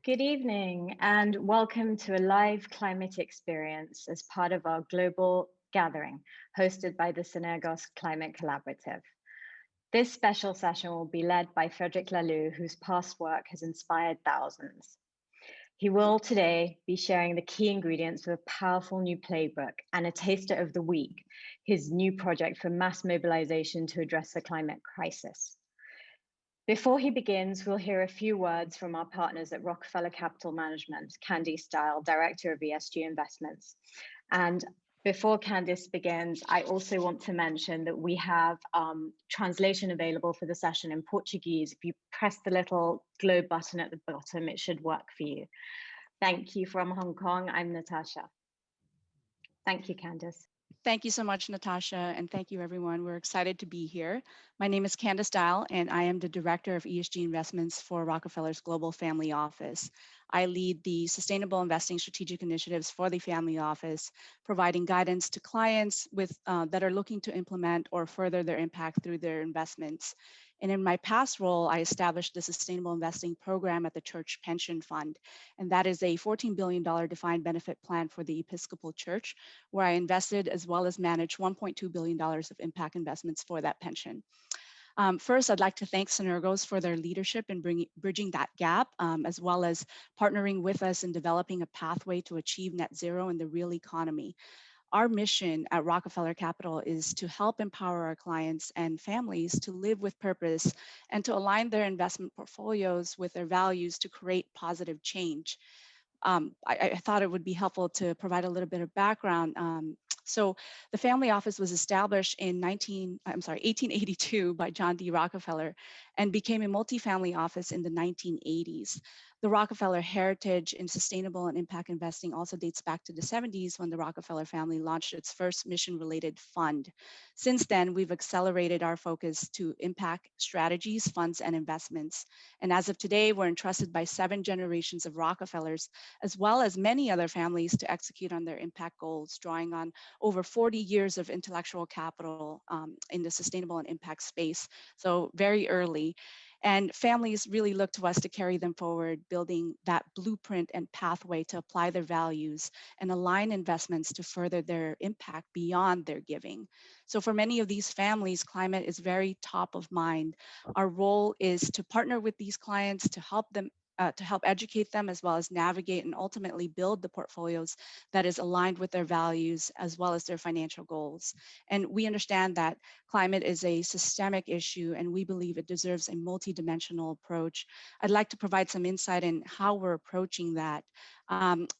Good evening and welcome to a live climate experience as part of our global gathering hosted by the Synergos Climate Collaborative. This special session will be led by Frederic Laloux, whose past work has inspired thousands. He will today be sharing the key ingredients of a powerful new playbook and a taster of the week, his new project for mass mobilization to address the climate crisis. Before he begins, we'll hear a few words from our partners at Rockefeller Capital Management, Candice Style, Director of ESG Investments. And before Candice begins, I also want to mention that we have translation available for the session in Portuguese. If you press the little globe button at the bottom, it should work for you. Thank you from Hong Kong. I'm Natasha. Thank you, Candice. Thank you so much, Natasha, and thank you, everyone. We're excited to be here. My name is Candice Dial, and I am the Director of ESG Investments for Rockefeller's Global Family Office. I lead the Sustainable Investing Strategic Initiatives for the Family Office, providing guidance to clients that are looking to implement or further their impact through their investments. And in my past role, I established the Sustainable Investing Program at the Church Pension Fund. And that is a $14 billion defined benefit plan for the Episcopal Church, where I invested as well as managed $1.2 billion of impact investments for that pension. First, I'd like to thank Synergos for their leadership in bridging that gap, as well as partnering with us in developing a pathway to achieve net zero in the real economy. Our mission at Rockefeller Capital is to help empower our clients and families to live with purpose and to align their investment portfolios with their values to create positive change. I thought it would be helpful to provide a little bit of background. So the family office was established in 1882 by John D. Rockefeller and became a multifamily office in the 1980s. The Rockefeller heritage in sustainable and impact investing also dates back to the 70s when the Rockefeller family launched its first mission-related fund. Since then, we've accelerated our focus to impact strategies, funds, and investments. And as of today, we're entrusted by 7 generations of Rockefellers, as well as many other families to execute on their impact goals, drawing on over 40 years of intellectual capital in the sustainable and impact space. So very early. And families really look to us to carry them forward, building that blueprint and pathway to apply their values and align investments to further their impact beyond their giving. So for many of these families, climate is very top of mind. Our role is to partner with these clients to help them to help educate them, as well as navigate and ultimately build the portfolios that is aligned with their values as well as their financial goals. And we understand that climate is a systemic issue, and we believe it deserves a multidimensional approach. I'd like to provide some insight in how we're approaching that.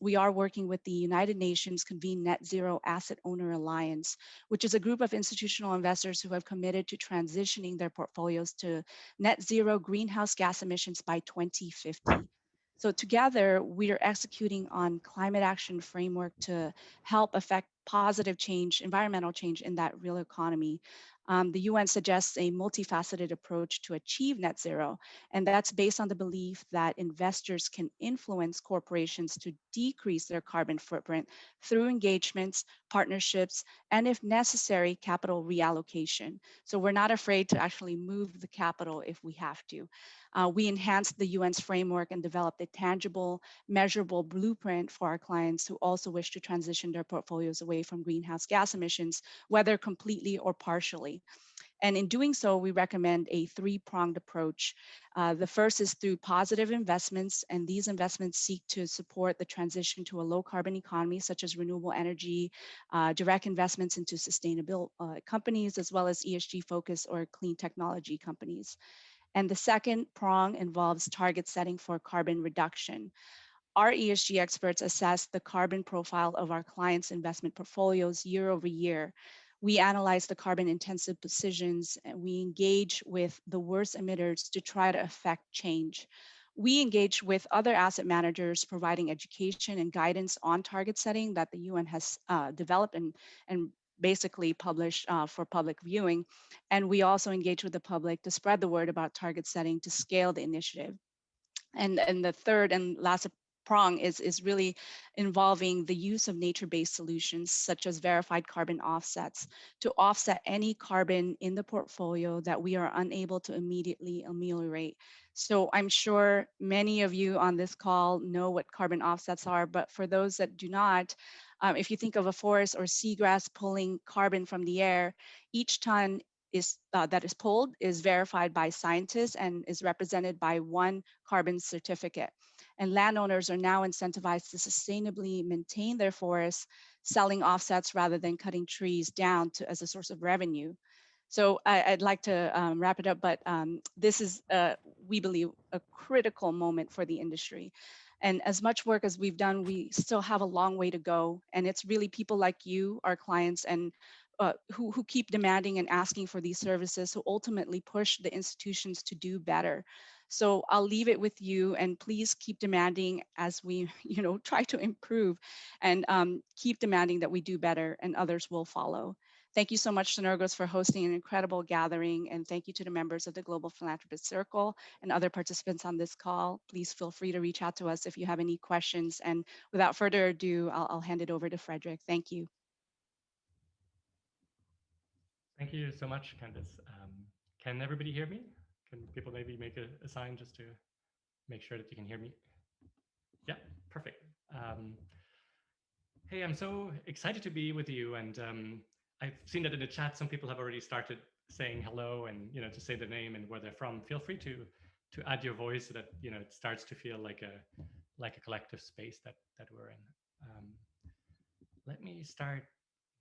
We are working with the United Nations convened Net Zero Asset Owner Alliance, which is a group of institutional investors who have committed to transitioning their portfolios to net zero greenhouse gas emissions by 2050. So together, we are executing on climate action framework to help affect positive change, environmental change in that real economy. The UN suggests a multifaceted approach to achieve net zero, and that's based on the belief that investors can influence corporations to decrease their carbon footprint through engagements, partnerships, and if necessary, capital reallocation. So we're not afraid to actually move the capital if we have to. We enhanced the UN's framework and developed a tangible, measurable blueprint for our clients who also wish to transition their portfolios away from greenhouse gas emissions, whether completely or partially. And in doing so, we recommend a 3-pronged approach. The first is through positive investments, and these investments seek to support the transition to a low carbon economy, such as renewable energy, direct investments into sustainable companies, as well as ESG focused or clean technology companies. And the second prong involves target setting for carbon reduction. Our ESG experts assess the carbon profile of our clients' investment portfolios year over year. We analyze the carbon intensive positions, and we engage with the worst emitters to try to affect change. We engage with other asset managers, providing education and guidance on target setting that the UN has developed and basically published for public viewing. And we also engage with the public to spread the word about target setting to scale the initiative. And the third and last prong is really involving the use of nature-based solutions such as verified carbon offsets to offset any carbon in the portfolio that we are unable to immediately ameliorate. So I'm sure many of you on this call know what carbon offsets are, but for those that do not, if you think of a forest or seagrass pulling carbon from the air, each ton that is pulled is verified by scientists and is represented by one carbon certificate. And landowners are now incentivized to sustainably maintain their forests, selling offsets rather than cutting trees down as a source of revenue. So I'd like to wrap it up, but this is, we believe, a critical moment for the industry. And as much work as we've done, we still have a long way to go. And it's really people like you, our clients, and who keep demanding and asking for these services, who ultimately push the institutions to do better. So I'll leave it with you, and please keep demanding as we, try to improve, and keep demanding that we do better, and others will follow. Thank you so much, Synergos, for hosting an incredible gathering, and thank you to the members of the Global Philanthropist Circle and other participants on this call. Please feel free to reach out to us if you have any questions. And without further ado, I'll hand it over to Frederick. Thank you. Thank you so much, Candice. Can everybody hear me? Can people maybe make a sign just to make sure that you can hear me? Yeah, perfect. Hey, I'm so excited to be with you, and I've seen that in the chat, some people have already started saying hello and to say their name and where they're from. Feel free to add your voice so that it starts to feel like a collective space that we're in. Let me start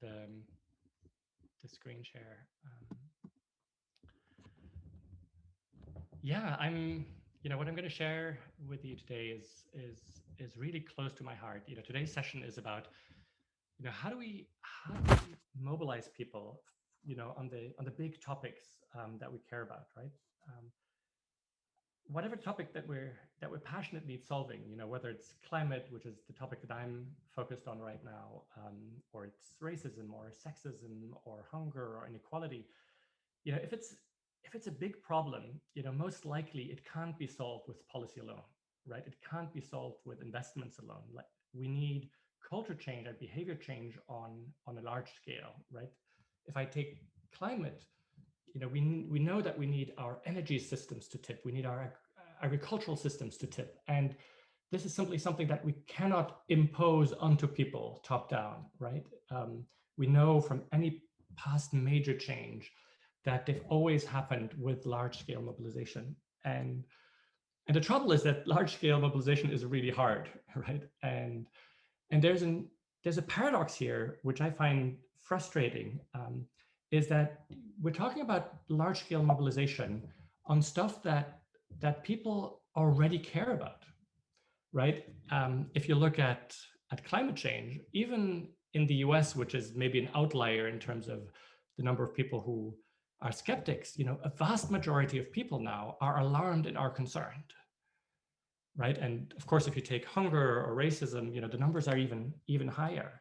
the screen share. Yeah, what I'm going to share with you today is really close to my heart. Today's session is about how do we mobilize people on the big topics that we care about, right? Whatever topic that we're passionately solving, whether it's climate, which is the topic that I'm focused on right now, or it's racism or sexism or hunger or inequality, if it's a big problem, most likely it can't be solved with policy alone, right? It can't be solved with investments alone. Like, we need culture change and behavior change on a large scale, right? If I take climate, we know that we need our energy systems to tip. We need our agricultural systems to tip. And this is simply something that we cannot impose onto people top down, right? We know from any past major change that they've always happened with large scale mobilization. And the trouble is that large scale mobilization is really hard, right? And there's a paradox here, which I find frustrating, is that we're talking about large scale mobilization on stuff that people already care about, right? If you look at climate change, even in the US, which is maybe an outlier in terms of the number of people who are skeptics, a vast majority of people now are alarmed and are concerned, right? And of course, if you take hunger or racism, the numbers are even higher.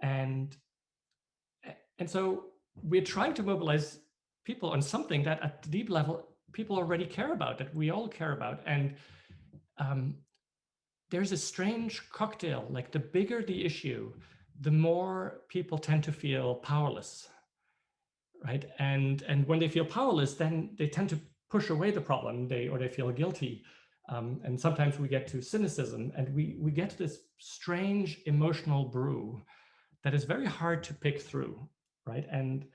And so we're trying to mobilize people on something that at the deep level, people already care about, that we all care about. And there's a strange cocktail, like the bigger the issue, the more people tend to feel powerless, right? And when they feel powerless, then they tend to push away the problem, or they feel guilty. And sometimes we get to cynicism, and we get this strange emotional brew that is very hard to pick through, right? And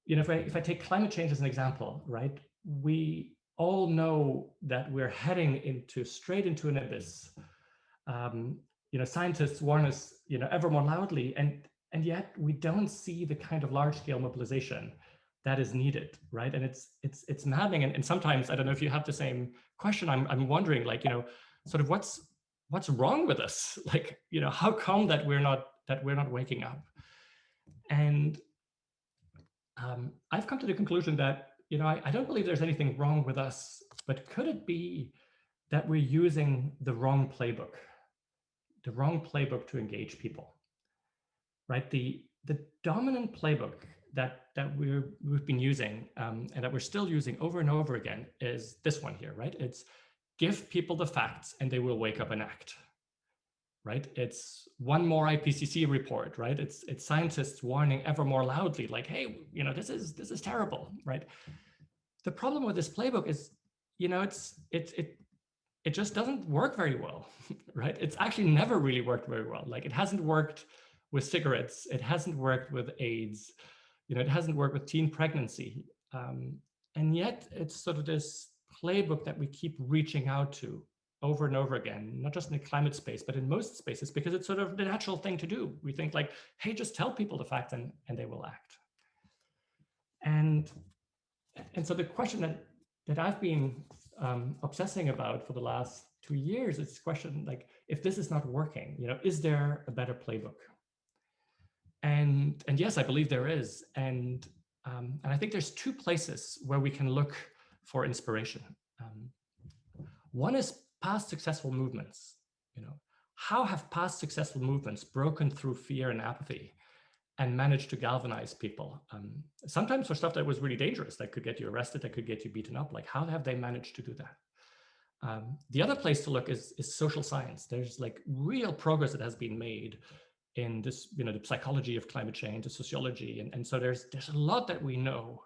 if I take climate change as an example, right? We all know that we're heading straight into an abyss. Scientists warn us, ever more loudly, and yet we don't see the kind of large-scale mobilization that is needed, right? And it's maddening. And sometimes, I don't know if you have the same question. I'm wondering, like, sort of what's wrong with us? Like, how come that we're not waking up? And I've come to the conclusion that I don't believe there's anything wrong with us, but could it be that we're using the wrong playbook to engage people? Right, the dominant playbook that we've been using and that we're still using over and over again is this one here, right? It's give people the facts and they will wake up and act, right? It's one more IPCC report, right? It's scientists warning ever more loudly, like, hey, you know, this is terrible, right? The problem with this playbook is, you know, it just doesn't work very well, right? It's actually never really worked very well. Like, it hasn't worked with cigarettes. It hasn't worked with AIDS. You know, it hasn't worked with teen pregnancy. And yet it's sort of this playbook that we keep reaching out to over and over again, not just in the climate space, but in most spaces, because it's sort of the natural thing to do. We think like, hey, just tell people the facts and they will act. And so the question that I've been obsessing about for the last 2 years is this question, like, if this is not working, you know, is there a better playbook? And yes, I believe there is. And I think there's two places where we can look for inspiration. One is past successful movements. You know, how have past successful movements broken through fear and apathy and managed to galvanize people? Sometimes for stuff that was really dangerous, that could get you arrested, that could get you beaten up. Like, how have they managed to do that? The other place to look is social science. There's like real progress that has been made in this, you know, the psychology of climate change, the sociology, and so there's a lot that we know.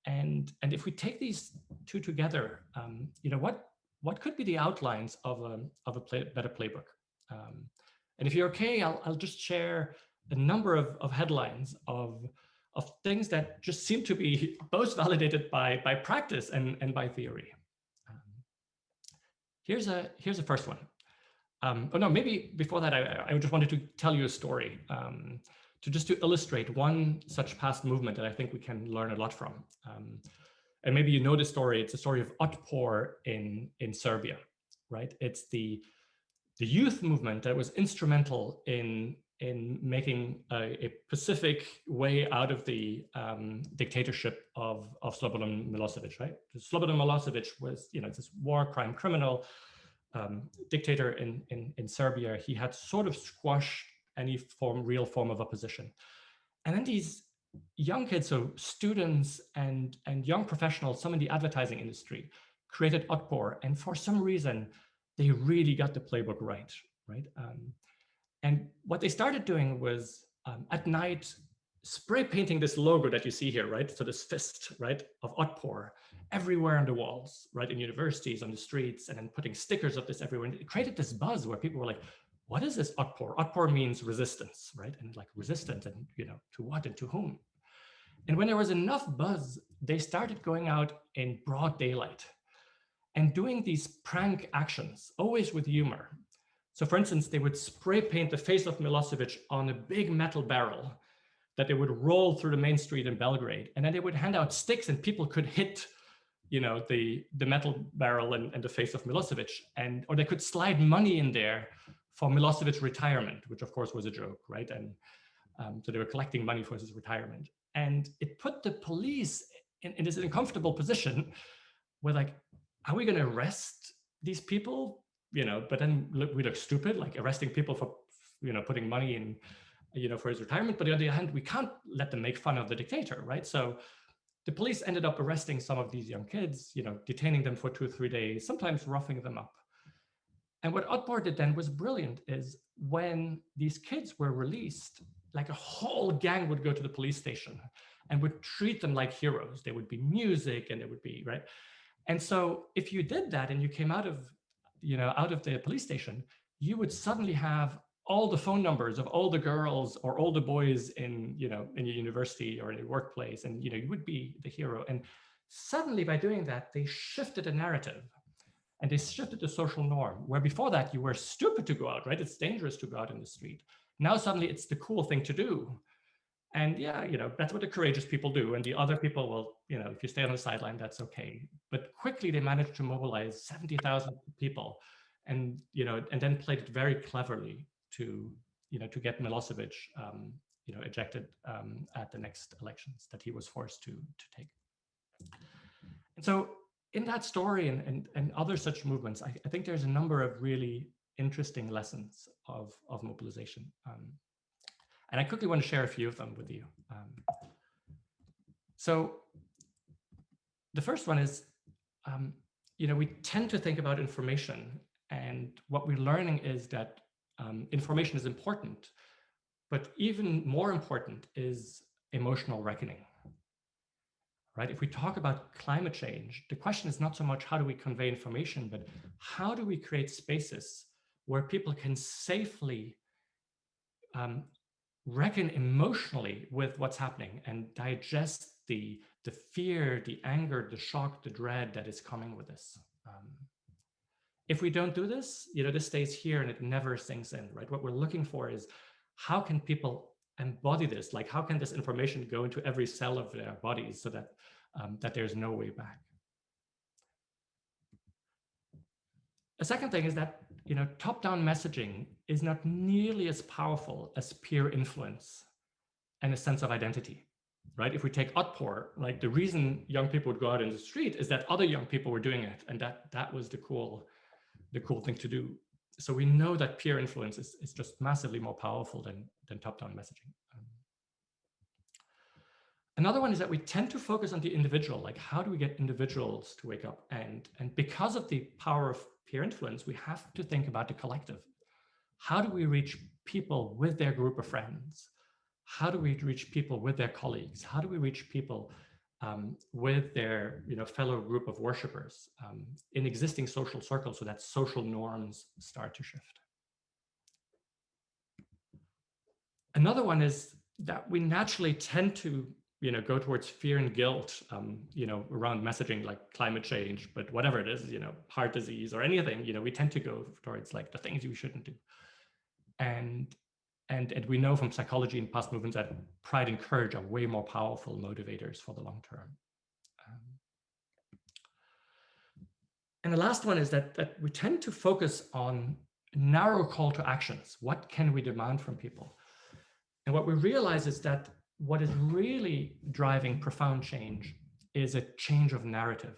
And if we take these two together, you know, what could be the outlines of a better playbook? And if you're okay, I'll just share a number of headlines of things that just seem to be both validated by practice and by theory. Here's a first one. Oh no, maybe before that, I just wanted to tell you a story to illustrate one such past movement that I think we can learn a lot from. And maybe you know the story. It's a story of Otpor in Serbia, right? It's the youth movement that was instrumental in making a pacific way out of the dictatorship of Slobodan Milosevic, right? Slobodan Milosevic was, you know, this war crime criminal dictator in Serbia. He had sort of squashed any real form of opposition. And then these young kids, so students and young professionals, some in the advertising industry, created Otpor. And for some reason, they really got the playbook right? And what they started doing was at night, spray painting this logo that you see here, right? So this fist, right, of Otpor everywhere on the walls, right, in universities, on the streets, and then putting stickers of this everywhere. And it created this buzz where people were like, what is this Otpor? Otpor means resistance, right? And like resistance, and, you know, to what and to whom? And when there was enough buzz, they started going out in broad daylight and doing these prank actions, always with humor. So for instance, they would spray paint the face of Milosevic on a big metal barrel that they would roll through the main street in Belgrade. And then they would hand out sticks and people could hit, you know, the metal barrel and the face of Milosevic, or they could slide money in there for Milosevic's retirement, which of course was a joke, right? And so they were collecting money for his retirement. And it put the police in this uncomfortable position where, like, are we gonna arrest these people? You know, but then we look stupid, like arresting people for, you know, putting money in, you know, for his retirement. But on the other hand, we can't let them make fun of the dictator, right? So the police ended up arresting some of these young kids, you know, detaining them for 2 or 3 days, sometimes roughing them up. And what Otpor did then was brilliant, is when these kids were released, like a whole gang would go to the police station and would treat them like heroes. There would be music and there would be, right? And so if you did that and you came out of, you know, out of the police station, you would suddenly have all the phone numbers of all the girls or all the boys in, you know, in your university or in your workplace, and, you know, you would be the hero. And suddenly by doing that, they shifted a narrative and they shifted the social norm, where before that you were stupid to go out, right? It's dangerous to go out in the street. Now suddenly it's the cool thing to do. And yeah, you know, that's what the courageous people do. And the other people will, you know, if you stay on the sideline, that's okay. But quickly they managed to mobilize 70,000 people, and, you know, and then played it very cleverly to, you know, to get Milosevic, you know, ejected at the next elections that he was forced to take. And so in that story and other such movements, I think there's a number of really interesting lessons of mobilization. And I quickly want to share a few of them with you. So the first one is, we tend to think about information, and what we're learning is that information is important, but even more important is emotional reckoning. Right? If we talk about climate change, the question is not so much how do we convey information, but how do we create spaces where people can safely reckon emotionally with what's happening and digest the fear, the anger, the shock, the dread that is coming with this. If we don't do this, this stays here and it never sinks in, right? What we're looking for is how can people embody this? Like, how can this information go into every cell of their bodies so that that there's no way back? A second thing is that top-down messaging is not nearly as powerful as peer influence and a sense of identity, right? If we take Otpor, like the reason young people would go out in the street is that other young people were doing it, and that was the cool thing to do. So we know that peer influence is just massively more powerful than top-down messaging. Another one is that we tend to focus on the individual, like how do we get individuals to wake up? And because of the power of peer influence, we have to think about the collective. How do we reach people with their group of friends? How do we reach people with their colleagues? How do we reach people with their fellow group of worshipers in existing social circles so that social norms start to shift? Another one is that we naturally tend to go towards fear and guilt, around messaging like climate change, but whatever it is, heart disease or anything, we tend to go towards like the things you shouldn't do. And we know from psychology and past movements that pride and courage are way more powerful motivators for the long term. And the last one is that we tend to focus on narrow call to actions. What can we demand from people? And what we realize is that what is really driving profound change is a change of narrative.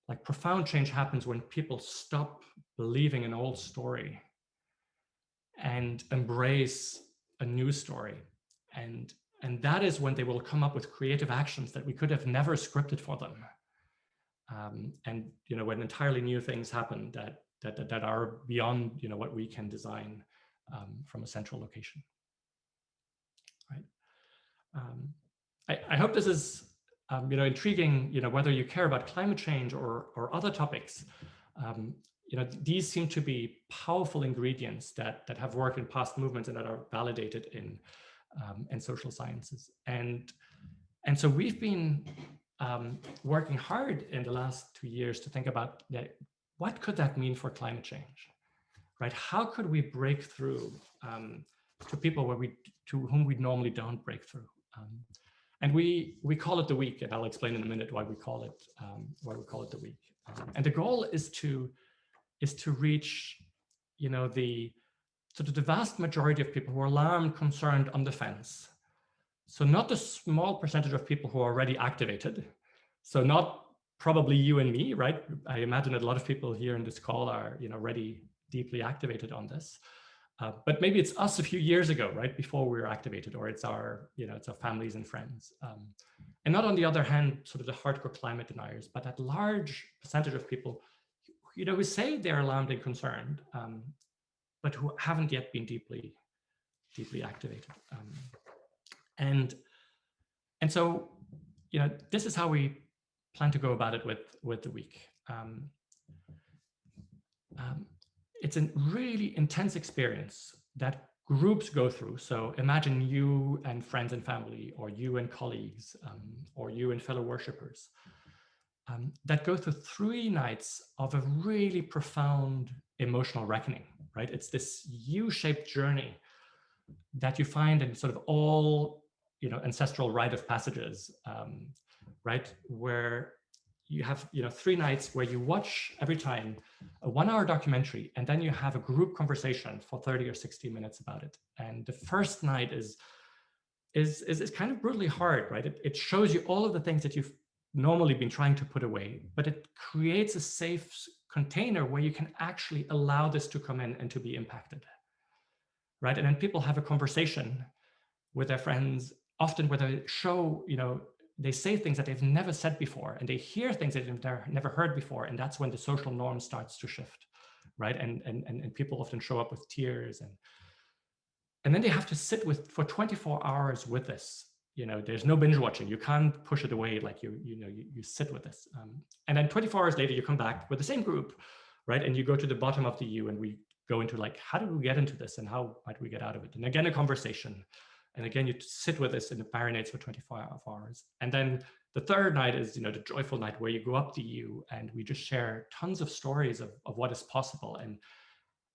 Like profound change happens when people stop believing an old story and embrace a new story. And that is when they will come up with creative actions that we could have never scripted for them. And when entirely new things happen that are beyond what we can design from a central location. Right. I hope this is intriguing, whether you care about climate change or other topics. These seem to be powerful ingredients that have worked in past movements and that are validated in social sciences. And so we've been working hard in the last 2 years to think about what could that mean for climate change, right? How could we break through to people to whom we normally don't break through? And we call it the week, and I'll explain in a minute why we call it the week. And the goal is to reach, the vast majority of people who are alarmed, concerned, on the fence. So not the small percentage of people who are already activated. So not probably you and me, right? I imagine that a lot of people here in this call are, already deeply activated on this. But maybe it's us a few years ago, right, before we were activated, or it's our, it's our families and friends. And not on the other hand, sort of the hardcore climate deniers, but that large percentage of people, who say they're alarmed and concerned, but who haven't yet been deeply activated. And so, this is how we plan to go about it with the week. It's a really intense experience that groups go through. So imagine you and friends and family, or you and colleagues, or you and fellow worshipers, that go through 3 nights of a really profound emotional reckoning, right? It's this U-shaped journey that you find in sort of all, ancestral rite of passages, right? Where you have 3 nights where you watch every time a 1-hour documentary, and then you have a group conversation for 30 or 60 minutes about it. And the first night is kind of brutally hard, right? It shows you all of the things that you've normally been trying to put away, but it creates a safe container where you can actually allow this to come in and to be impacted, right? And then people have a conversation with their friends, often where they show, they say things that they've never said before, and they hear things that they've never heard before, and that's when the social norm starts to shift, right? And people often show up with tears, and then they have to sit with for 24 hours with this. You know, there's no binge watching. You can't push it away. Like you sit with this, and then 24 hours later you come back with the same group, right? And you go to the bottom of the U, and we go into like, how did we get into this, and how might we get out of it? And again, a conversation, and again you sit with this, and it marinates for 24 hours. And then the third night is, you know, the joyful night, where you go up the U, and we just share tons of stories of what is possible,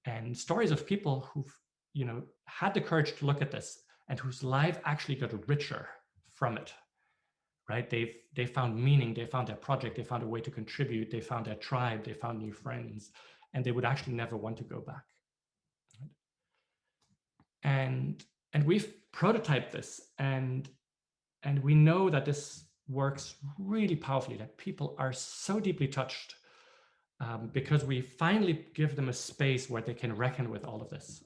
and stories of people who've, you know, had the courage to look at this, and whose life actually got richer from it, right? They found meaning, they found their project, they found a way to contribute, they found their tribe, they found new friends, and they would actually never want to go back. Right? And we've prototyped this, and we know that this works really powerfully, that people are so deeply touched because we finally give them a space where they can reckon with all of this.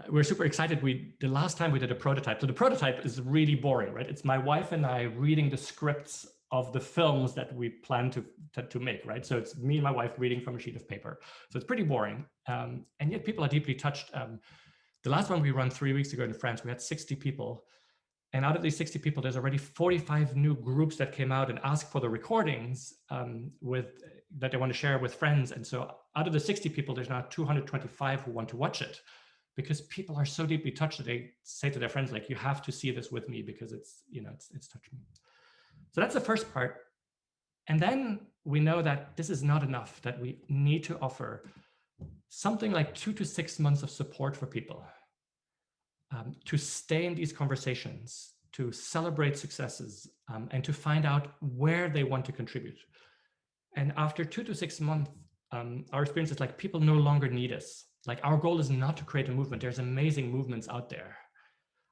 We're super excited. The last time we did a prototype, so the prototype is really boring, right? It's my wife and I reading the scripts of the films that we plan to make, right? So it's me and my wife reading from a sheet of paper. So it's pretty boring, and yet people are deeply touched. The last one we ran 3 weeks ago in France, we had 60 people. And out of these 60 people, there's already 45 new groups that came out and asked for the recordings that they want to share with friends. And so out of the 60 people, there's now 225 who want to watch it, because people are so deeply touched that they say to their friends, like, you have to see this with me, because it's, you know, it's touched me. So that's the first part. And then we know that this is not enough, that we need to offer something like 2 to 6 months of support for people to stay in these conversations, to celebrate successes, and to find out where they want to contribute. And after 2 to 6 months, our experience is like, people no longer need us. Like, our goal is not to create a movement. There's amazing movements out there.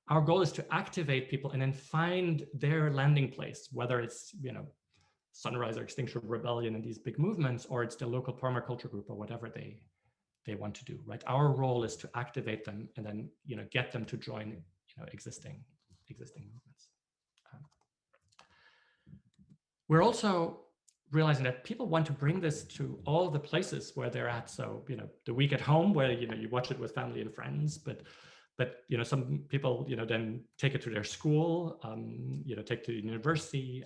Our goal is to activate people and then find their landing place, whether it's, you know, Sunrise or Extinction Rebellion and these big movements, or it's the local permaculture group or whatever they want to do, right? Our role is to activate them and then, you know, get them to join, you know, existing movements. We're also realizing that people want to bring this to all the places where they're at. So, you know, the week at home, where, you know, you watch it with family and friends, but you know, some people, you know, then take it to their school, you know, take it to university.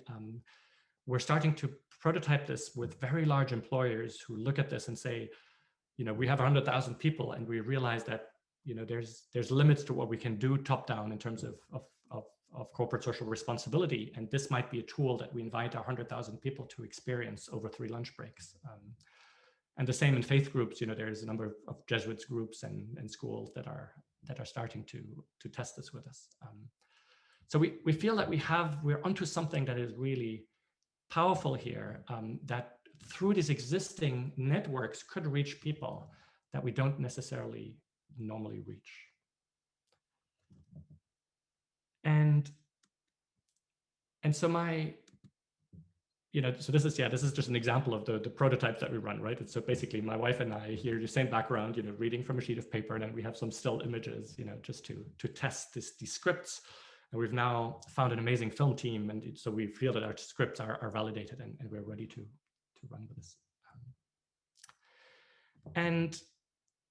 We're starting to prototype this with very large employers who look at this and say, you know, we have 100,000 people, and we realize that, you know, there's limits to what we can do top down in terms of corporate social responsibility. And this might be a tool that we invite our 100,000 people to experience over 3 lunch breaks. And the same in faith groups. You know, there's a number of Jesuits groups and schools that are starting to test this with us. So we feel that we're onto something that is really powerful here, that through these existing networks could reach people that we don't necessarily normally reach. And so so this is just an example of the prototypes that we run, right? And so basically my wife and I here, the same background, you know, reading from a sheet of paper, and then we have some still images, you know, just to test these scripts. And we've now found an amazing film team, and so we feel that our scripts are validated, and we're ready to run with this. And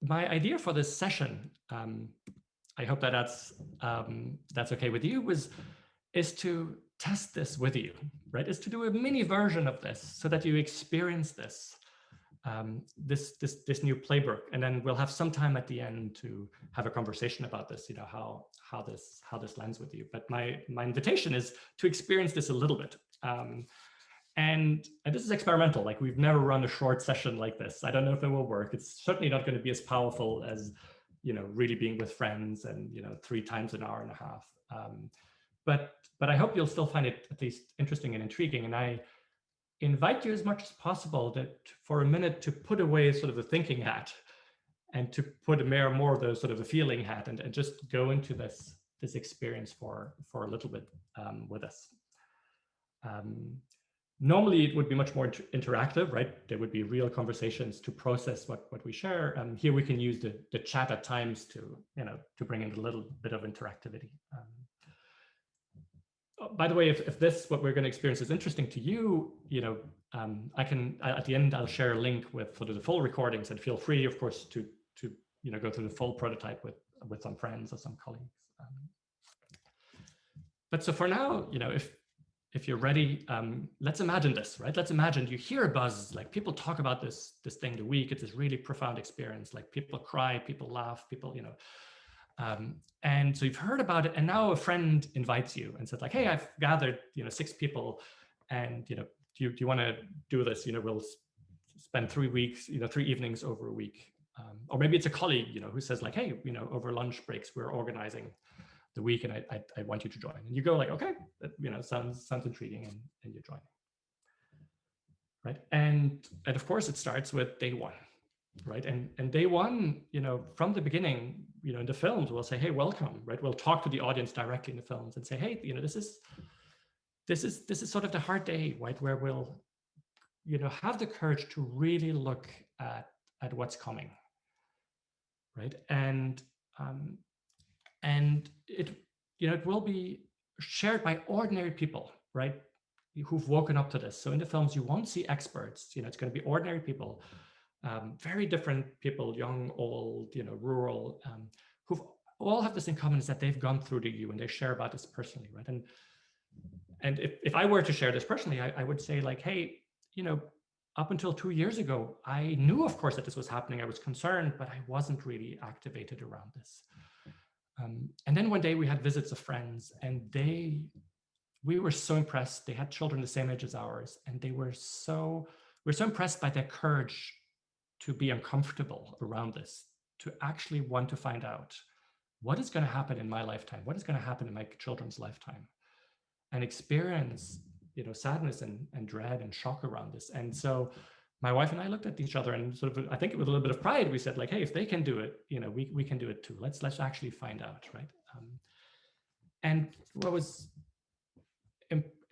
my idea for this session, I hope that that's okay with you, is to test this with you, right? Is to do a mini version of this so that you experience this, this new playbook, and then we'll have some time at the end to have a conversation about this, you know, how this lands with you. But my invitation is to experience this a little bit. And this is experimental. Like, we've never run a short session like this. I don't know if it will work. It's certainly not going to be as powerful as, you know, really being with friends and, you know, 3 times an hour and a half. But I hope you'll still find it at least interesting and intriguing. And I invite you as much as possible that for a minute to put away sort of the thinking hat and to put more of the sort of the feeling hat, and just go into this experience for a little bit with us. Normally it would be much more interactive, right? There would be real conversations to process what we share. Here we can use the chat at times to, you know, to bring in a little bit of interactivity. by the way, if this, what we're going to experience is interesting to you, I can, at the end, I'll share a link with sort of the full recordings, and feel free, of course, to go through the full prototype with some friends or some colleagues. But so for now, if you're ready, let's imagine this, right? Let's imagine you hear a buzz, like people talk about this thing the week. It's this really profound experience, like people cry, people laugh, people, and so you've heard about it, and now a friend invites you and says like, hey, I've gathered, 6 people, and, do you want to do this? We'll spend 3 weeks, 3 evenings over a week. Or maybe it's a colleague, who says like, hey, over lunch breaks, we're organizing the week, and I want you to join. And you go like, okay, that, sounds intriguing, and you join. Right. And of course it starts with day 1. Right. And day 1, from the beginning, in the films, we'll say, hey, welcome, right? We'll talk to the audience directly in the films and say, hey, this is sort of the hard day, right? Where we'll, have the courage to really look at what's coming. Right. And it, it will be shared by ordinary people, right? Who've woken up to this. So in the films, you won't see experts, it's going to be ordinary people. Very different people, young, old, rural, who all have this in common, is that they've gone through the U, and they share about this personally, right? And if I were to share this personally, I would say like, hey, up until 2 years ago, I knew, of course, that this was happening. I was concerned, but I wasn't really activated around this. And then one day we had visits of friends, and we were so impressed. They had children the same age as ours, and we're so impressed by their courage to be uncomfortable around this, to actually want to find out what is going to happen in my lifetime, what is going to happen in my children's lifetime, and experience, sadness and dread and shock around this. And so my wife and I looked at each other, and sort of, I think with a little bit of pride, we said like, hey, if they can do it, we can do it too. Let's actually find out, right? And what was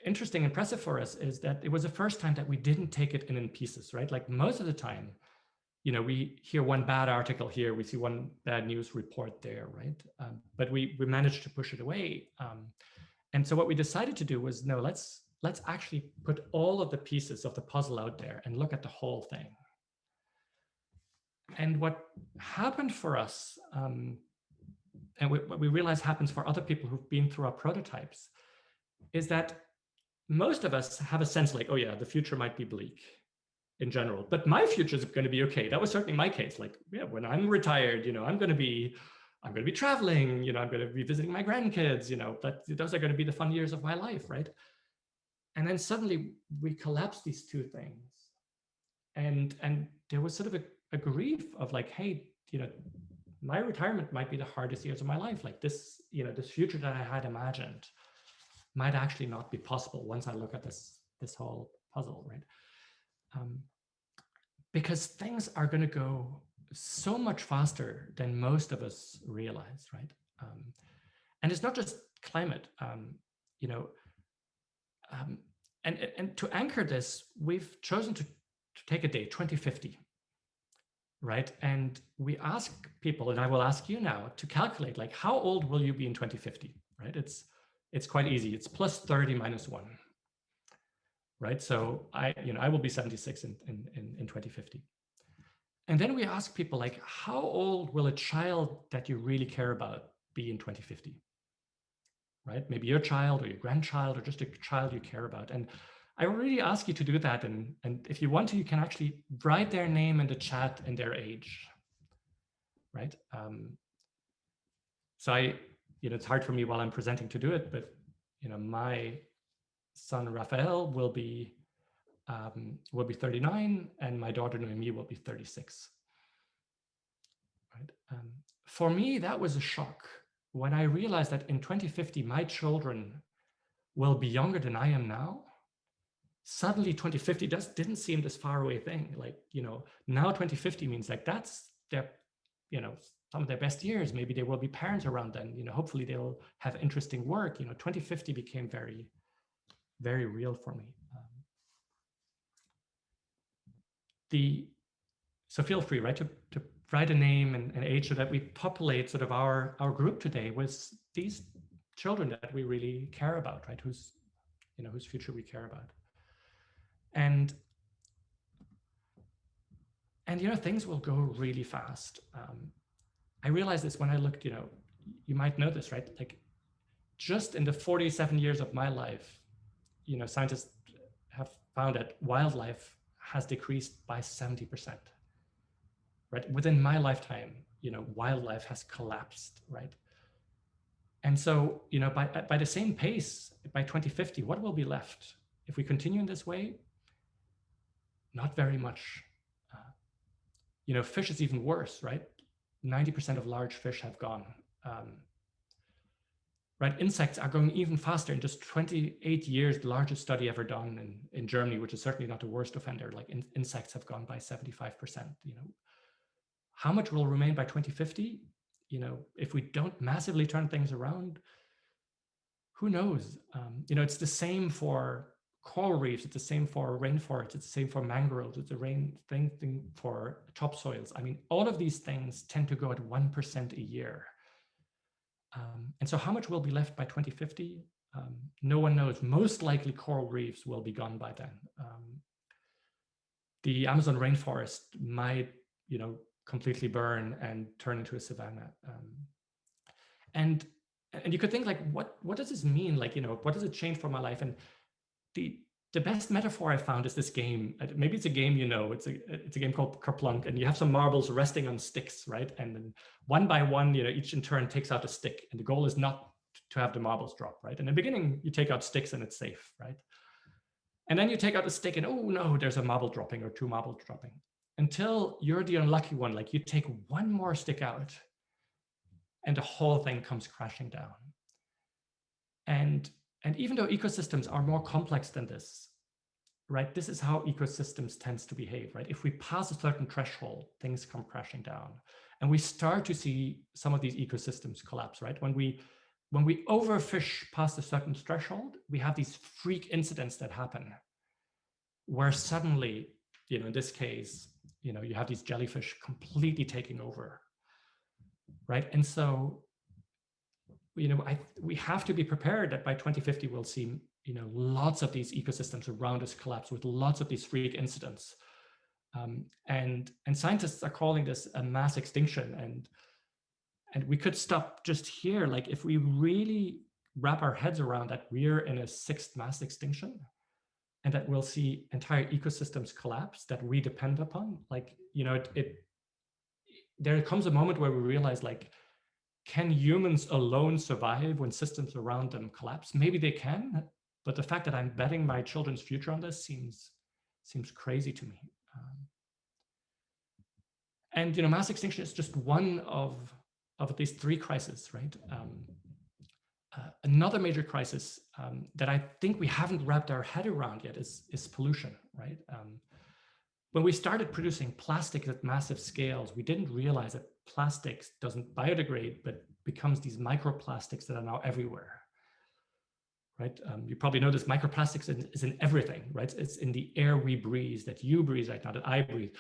interesting, impressive for us is that it was the first time that we didn't take it in pieces, right? Like most of the time, we hear one bad article here, we see one bad news report there, right? But we managed to push it away. And so what we decided to do was, no, let's actually put all of the pieces of the puzzle out there and look at the whole thing. And what happened for us, and what we realize happens for other people who've been through our prototypes, is that most of us have a sense like, oh yeah, the future might be bleak in general, but my future is going to be okay. That was certainly my case. Like, yeah, when I'm retired, I'm going to be traveling, I'm going to be visiting my grandkids, those are going to be the fun years of my life, right? And then suddenly we collapse these two things, and there was sort of a grief of like, hey, my retirement might be the hardest years of my life. Like this, this future that I had imagined might actually not be possible once I look at this whole puzzle, right? Because things are going to go so much faster than most of us realize, right? And it's not just climate, and to anchor this, we've chosen to take a date, 2050, right? And we ask people, and I will ask you now, to calculate like, how old will you be in 2050, right? It's quite easy. It's plus 30 minus 1. Right, so I will be 76 in 2050, and then we ask people like, how old will a child that you really care about be in 2050? Right, maybe your child or your grandchild or just a child you care about. And I really ask you to do that, and if you want to, you can actually write their name in the chat and their age. Right, so it's hard for me while I'm presenting to do it, but my son Raphael will be 39, and my daughter Noemi will be 36. Right? For me, that was a shock when I realized that in 2050, my children will be younger than I am now. Suddenly 2050 didn't seem this far away thing. Like, now 2050 means like that's their, some of their best years. Maybe they will be parents around then, hopefully they'll have interesting work. 2050 became very, very real for me. So feel free, right, to write a name and age so that we populate sort of our group today with these children that we really care about, right? Whose future we care about. And things will go really fast. I realized this when I looked, you might know this, right? Like just in the 47 years of my life, scientists have found that wildlife has decreased by 70%, right? Within my lifetime, wildlife has collapsed, right? And so, by the same pace, by 2050, what will be left? If we continue in this way, not very much. Fish is even worse, right? 90% of large fish have gone. Right, insects are going even faster. In just 28 years, the largest study ever done in Germany, which is certainly not the worst offender, like insects have gone by 75%. How much will remain by 2050? If we don't massively turn things around, who knows? It's the same for coral reefs, it's the same for rainforests, it's the same for mangroves, it's the same thing for topsoils. I mean, all of these things tend to go at 1% a year. And so how much will be left by 2050? No one knows. Most likely coral reefs will be gone by then. The Amazon rainforest might, completely burn and turn into a savanna. And you could think like, what does this mean? Like, what does it change for my life? And the best metaphor I found is this game. Maybe it's a game, it's a game called Kerplunk, and you have some marbles resting on sticks, right? And then one by one, each in turn takes out a stick, and the goal is not to have the marbles drop, right? In the beginning, you take out sticks and it's safe, right? And then you take out a stick and, oh no, there's a marble dropping or two marbles dropping, until you're the unlucky one. Like you take one more stick out and the whole thing comes crashing down. And even though ecosystems are more complex than this, right? This is how ecosystems tends to behave, right? If we pass a certain threshold, things come crashing down. And we start to see some of these ecosystems collapse, right? When we overfish past a certain threshold, we have these freak incidents that happen where suddenly, in this case, you have these jellyfish completely taking over, right? And so, we have to be prepared that by 2050, we'll see, lots of these ecosystems around us collapse with lots of these freak incidents. And scientists are calling this a mass extinction. And we could stop just here. Like if we really wrap our heads around that we're in a sixth mass extinction and that we'll see entire ecosystems collapse that we depend upon, like, there comes a moment where we realize, like, can humans alone survive when systems around them collapse? Maybe they can, but the fact that I'm betting my children's future on this seems crazy to me. And mass extinction is just one of these three crises, right? Another major crisis that I think we haven't wrapped our head around yet is pollution, right? When we started producing plastic at massive scales, we didn't realize that plastics doesn't biodegrade, but becomes these microplastics that are now everywhere, right? You probably know this, microplastics is in everything, right? It's in the air we breathe, that you breathe right now, that I breathe.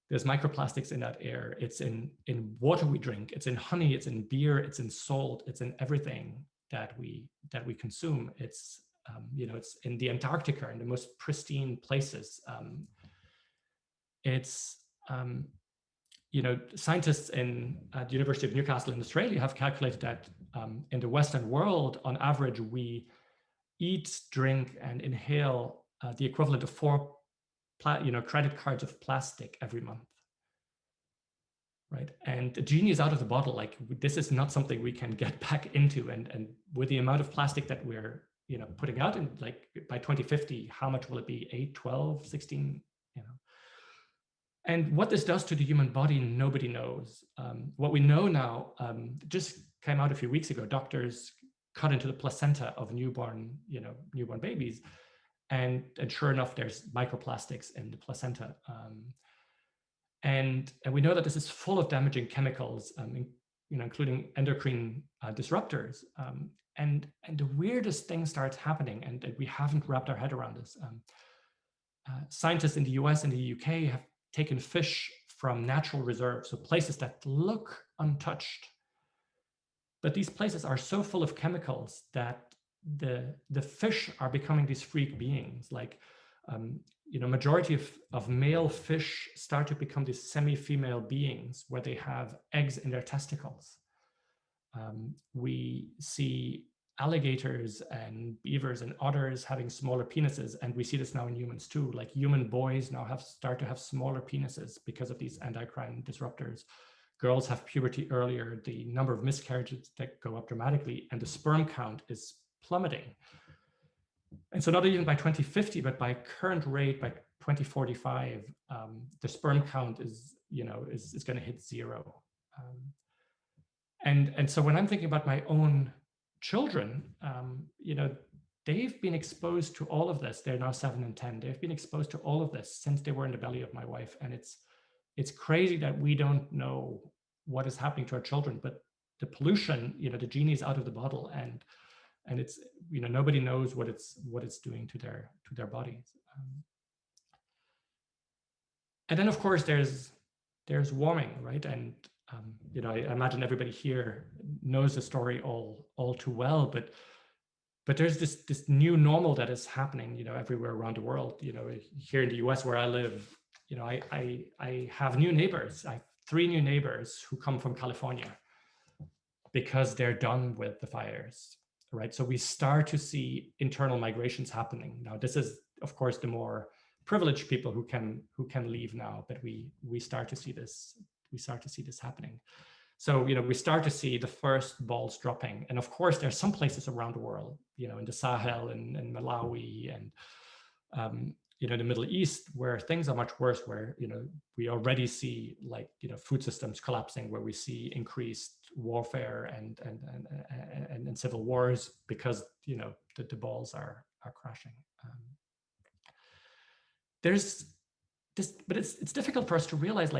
There's microplastics in that air. It's in water we drink. It's in honey. It's in beer. It's in salt. It's in everything that we consume. It's it's in the Antarctica, in the most pristine places. Scientists in the University of Newcastle in Australia have calculated that in the Western world, on average, we eat, drink, and inhale the equivalent of 4 credit cards of plastic every month, right? And the genie is out of the bottle. Like, this is not something we can get back into. And with the amount of plastic that we're putting out, in, like, by 2050, how much will it be? 8, 12, 16, And what this does to the human body, nobody knows. What we know now, just came out a few weeks ago, doctors cut into the placenta of newborn babies. And sure enough, there's microplastics in the placenta. And we know that this is full of damaging chemicals, including endocrine disruptors. And the weirdest thing starts happening, and we haven't wrapped our head around this. Scientists in the US and the UK have taken fish from natural reserves, so places that look untouched, But these places are so full of chemicals that the fish are becoming these freak beings. Like, majority of male fish start to become these semi-female beings where they have eggs in their testicles. We see alligators and beavers and otters having smaller penises, and we see this now in humans too. Like, human boys now start to have smaller penises because of these endocrine disruptors. Girls have puberty earlier, the number of miscarriages that go up dramatically, and the sperm count is plummeting. And so not even by 2050, but by current rate, by 2045, the sperm count is going to hit zero. And so when I'm thinking about my own children, they've been exposed to all of this. They're now 7 and 10. They've been exposed to all of this since they were in the belly of my wife. And it's crazy that we don't know what is happening to our children, but the pollution, the genie is out of the bottle, and it's, nobody knows what it's doing to their bodies. And then of course there's warming, right? And I imagine everybody here knows the story all too well, but there's this new normal that is happening, everywhere around the world. Here in the US where I live, I have new neighbors. I have 3 new neighbors who come from California because they're done with the fires, right? So we start to see internal migrations happening. Now, this is, of course, the more privileged people who can leave now, but we start to see this. We start to see this happening. So, we start to see the first balls dropping. And of course, there's some places around the world, in the Sahel and Malawi and, the Middle East, where things are much worse, where, we already see food systems collapsing, where we see increased warfare and civil wars because, the balls are crashing. There's this, but it's difficult for us to realize,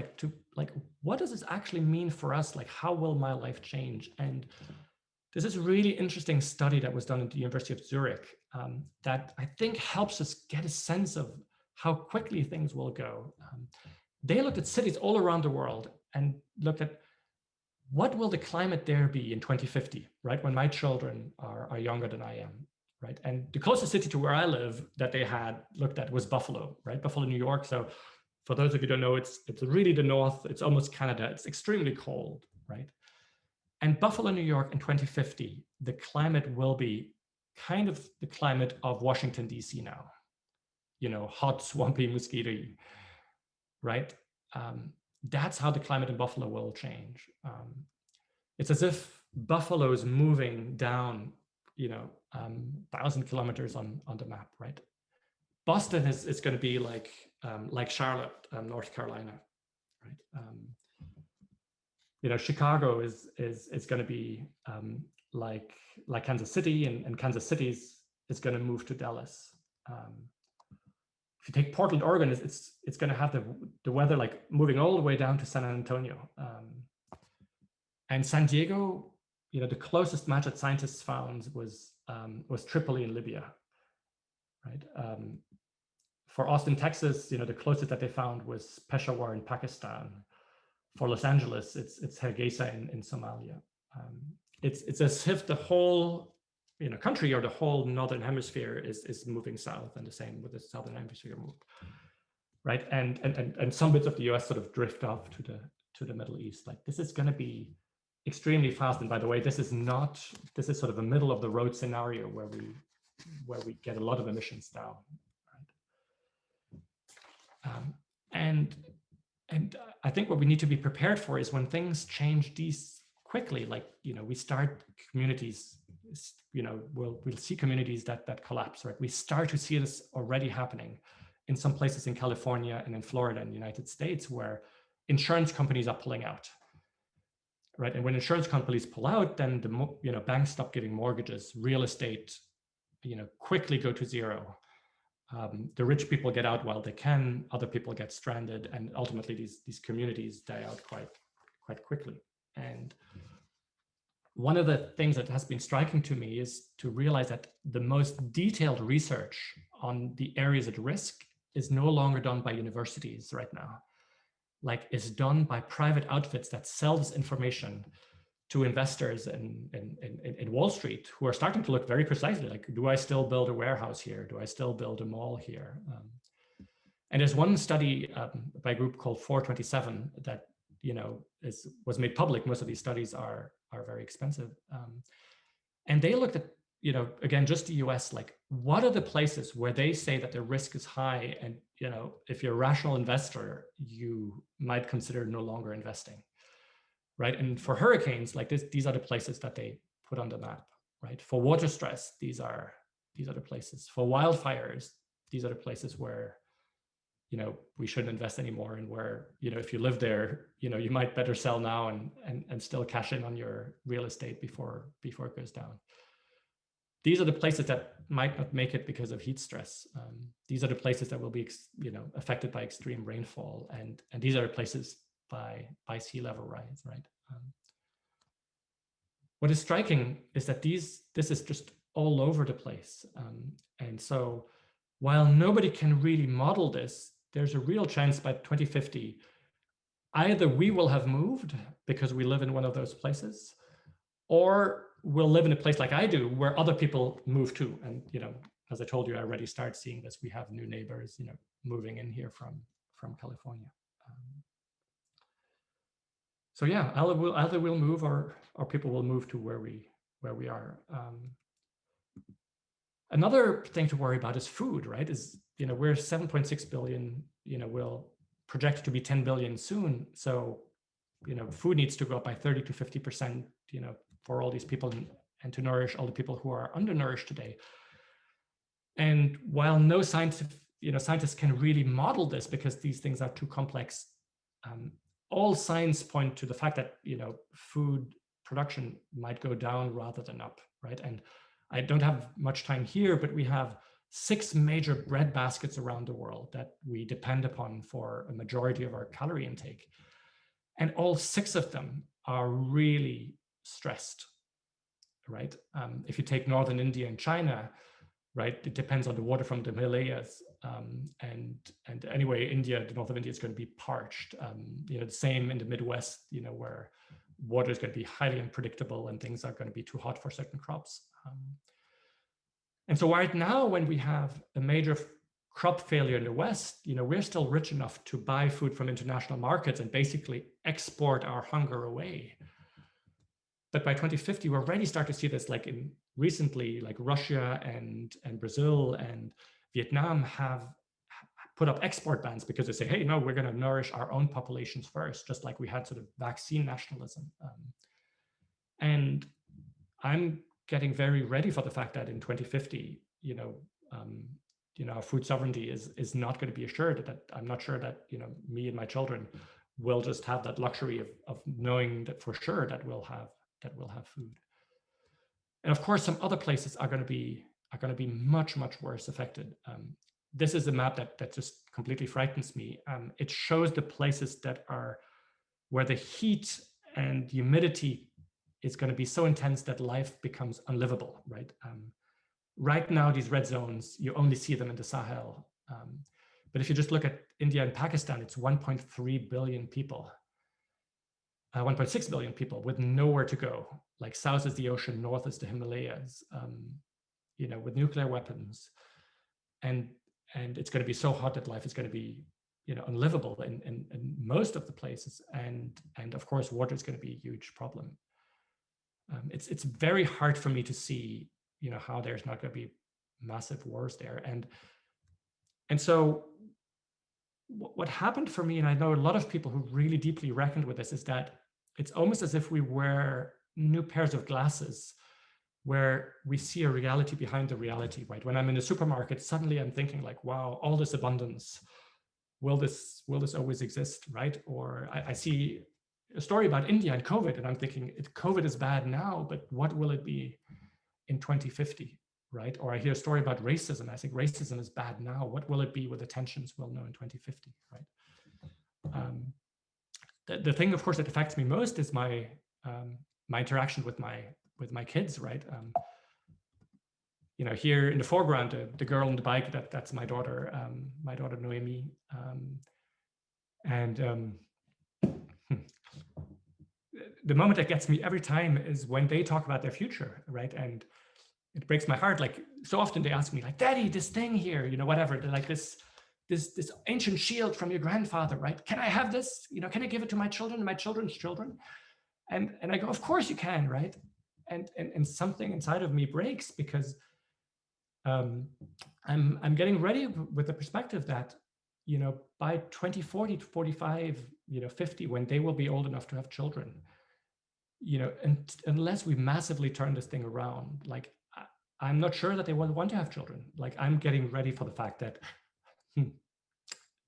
what does this actually mean for us? Like, how will my life change? And there's this really interesting study that was done at the University of Zurich that I think helps us get a sense of how quickly things will go. They looked at cities all around the world and looked at what will the climate there be in 2050, right? When my children are younger than I am, right? And the closest city to where I live that they had looked at was Buffalo, right? Buffalo, New York. So for those of you who don't know, it's really the north. It's almost Canada. It's extremely cold, right? And Buffalo, New York in 2050, the climate will be kind of the climate of Washington, D.C. now, hot, swampy, mosquito-y, right? That's how the climate in Buffalo will change. It's as if Buffalo is moving down, 1,000 kilometers on the map, right? Boston is going to be like Charlotte, North Carolina, right? Chicago is going to be like Kansas City, and Kansas City is going to move to Dallas. If you take Portland, Oregon, it's going to have the weather like moving all the way down to San Antonio. And San Diego, the closest match that scientists found was Tripoli in Libya, right? For Austin, Texas, the closest that they found was Peshawar in Pakistan. For Los Angeles, it's Hargeisa in Somalia. It's as if the whole country or the whole northern hemisphere is moving south, and the same with the southern hemisphere move, right? And some bits of the US sort of drift off to the Middle East. Like, this is going to be extremely fast. And by the way, this is sort of a middle of the road scenario where we get a lot of emissions down, right? And I think what we need to be prepared for is when things change these quickly, like, we start communities, we'll see communities that collapse, right? We start to see this already happening in some places in California and in Florida in the United States, where insurance companies are pulling out, right? And when insurance companies pull out, then banks stop giving mortgages, real estate, quickly go to zero. The rich people get out while they can, other people get stranded, and ultimately these communities die out quite quickly. And one of the things that has been striking to me is to realize that the most detailed research on the areas at risk is no longer done by universities right now. Like, it's done by private outfits that sell this information to investors in Wall Street who are starting to look very precisely like, do I still build a warehouse here? Do I still build a mall here? And there's one study by a group called 427 that was made public. Most of these studies are very expensive, and they looked at again just the US, like what are the places where they say that the risk is high, and if you're a rational investor, you might consider no longer investing, right? And for hurricanes like this, these are the places that they put on the map, right? For water stress, these are the places. For wildfires, these are the places where we shouldn't invest anymore, and where if you live there, you might better sell now and still cash in on your real estate before it goes down. These are the places that might not make it because of heat stress. These are the places that will be affected by extreme rainfall, and these are the places by sea level rise, right? What is striking is that this is just all over the place, and so while nobody can really model this, there's a real chance by 2050, either we will have moved because we live in one of those places, or we'll live in a place like I do where other people move too. And, as I told you, I already start seeing this. We have new neighbors, moving in here from California. So yeah, either we'll move or people will move to where we are. Another thing to worry about is food, right? We're 7.6 billion, we'll project to be 10 billion soon. So, food needs to go up by 30 to 50%, for all these people and to nourish all the people who are undernourished today. And while no scientists can really model this because these things are too complex, all signs point to the fact that, food production might go down rather than up, right? And I don't have much time here, but we have 6 major bread baskets around the world that we depend upon for a majority of our calorie intake. And all 6 of them are really stressed, right? If you take northern India and China, right, it depends on the water from the Himalayas. And anyway, the north of India is going to be parched. The same in the Midwest, where water is going to be highly unpredictable and things are going to be too hot for certain crops. And so right now, when we have a major crop failure in the West, we're still rich enough to buy food from international markets and basically export our hunger away. But by 2050, we already start to see this, like recently, like Russia and Brazil and Vietnam have put up export bans because they say, hey, no, we're going to nourish our own populations first, just like we had sort of vaccine nationalism. And I'm getting very ready for the fact that in 2050, our food sovereignty is not going to be assured. That I'm not sure that me and my children will just have that luxury of knowing that for sure that we'll have food. And of course, some other places are going to be much worse affected. This is a map that just completely frightens me. It shows the places that are where the heat and humidity is going to be so intense that life becomes unlivable, right? Right now, these red zones, you only see them in the Sahel. But if you just look at India and Pakistan, it's 1.3 billion people, 1.6 billion people with nowhere to go. Like south is the ocean, north is the Himalayas, with nuclear weapons. And it's going to be so hot that life is going to be, unlivable in most of the places. And of course, water is going to be a huge problem. It's very hard for me to see, how there's not going to be massive wars there. And so what happened for me, and I know a lot of people who really deeply reckoned with this, is that it's almost as if we wear new pairs of glasses where we see a reality behind the reality, right? When I'm in the supermarket, suddenly I'm thinking like, wow, all this abundance, will this always exist, right? Or I see a story about India and COVID, and I'm thinking, COVID is bad now, but what will it be in 2050, right? Or I hear a story about racism. I think racism is bad now. What will it be with the tensions we'll know in 2050, right? The thing, of course, that affects me most is my interaction with my kids, right? Here in the foreground, the girl on the bike, that's my daughter Noemi, and the moment that gets me every time is when they talk about their future, right? And it breaks my heart. Like, so often they ask me, like, Daddy, this thing here, you know, whatever. They're like, this ancient shield from your grandfather, right? Can I have this? You know, can I give it to my children and my children's children? And I go, of course you can, right? And something inside of me breaks, because I'm getting ready with the perspective that, you know, by 2040 to 45, you know, 50, when they will be old enough to have children, you know, and unless we massively turn this thing around, like, I'm not sure that they will want to have children. Like, I'm getting ready for the fact that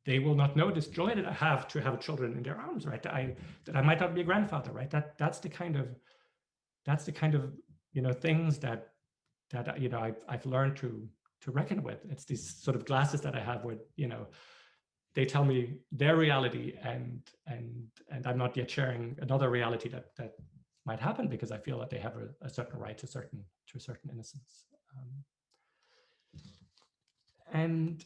they will not know this joy that I have to have children in their arms, right? That I might not be a grandfather, right? That's the kind of you know, things that you know, I've learned to reckon with. It's these sort of glasses that I have where, you know, they tell me their reality, and I'm not yet sharing another reality that might happen, because I feel that they have a certain right to a certain innocence. And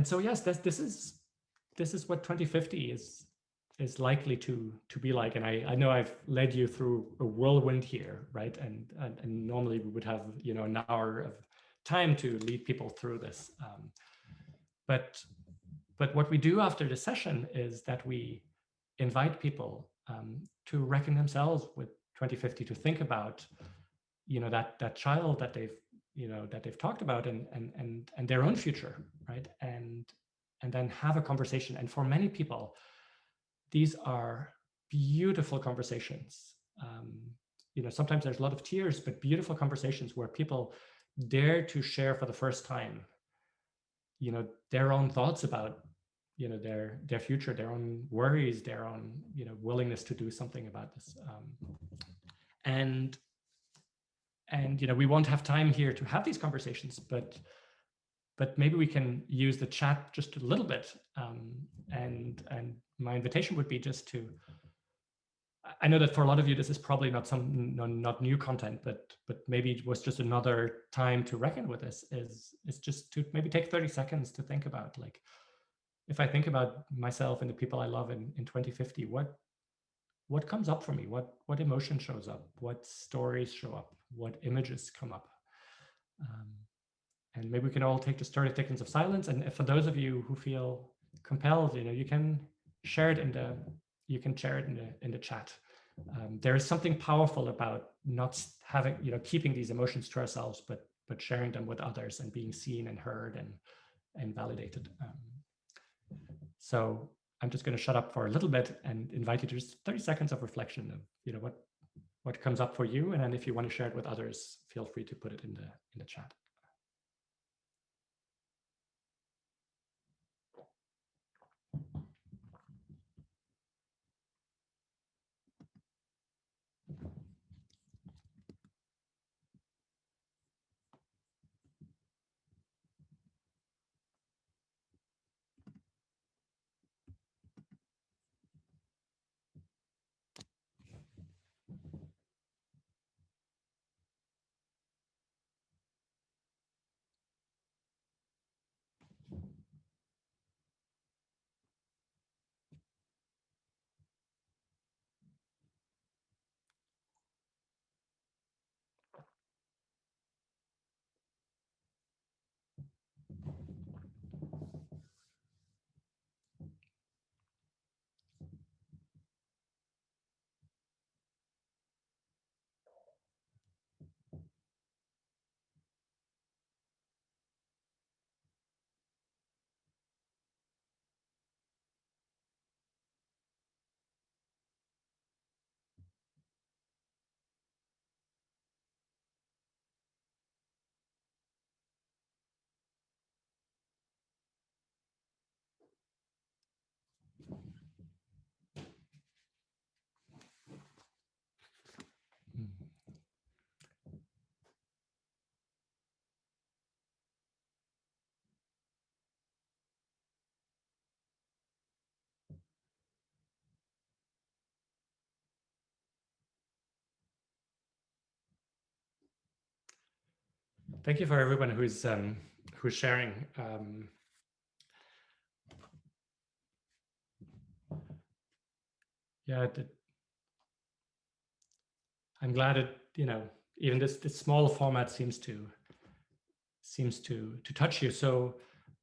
so, yes, this is what 2050 is likely to be like. And I know I've led you through a whirlwind here, right? And normally we would have, you know, an hour of time to lead people through this. But what we do after the session is that we invite people to reckon themselves with 2050, to think about, you know, that child that they've talked about, and their own future, right? And then have a conversation. And for many people, these are beautiful conversations. You know, sometimes there's a lot of tears, but beautiful conversations where people dare to share for the first time, you know, their own thoughts about, you know, their future, their own worries, their own, you know, willingness to do something about this. And you know, we won't have time here to have these conversations, but maybe we can use the chat just a little bit. And my invitation would be just to, I know that for a lot of you, this is probably not new content, but maybe it was just another time to reckon with this, is just to maybe take 30 seconds to think about, like, if I think about myself and the people I love in 2050, what comes up for me? What emotion shows up? What stories show up? What images come up? And maybe we can all take just 30 seconds of silence. And for those of you who feel compelled, you know, you can share it in the chat. There is something powerful about not having, you know, keeping these emotions to ourselves, but sharing them with others and being seen and heard and validated. So I'm just going to shut up for a little bit and invite you to just 30 seconds of reflection of, you know, what comes up for you. And then if you want to share it with others, feel free to put it in the chat. Thank you for everyone who's sharing. Yeah, I'm glad it, even this small format seems to touch you. So,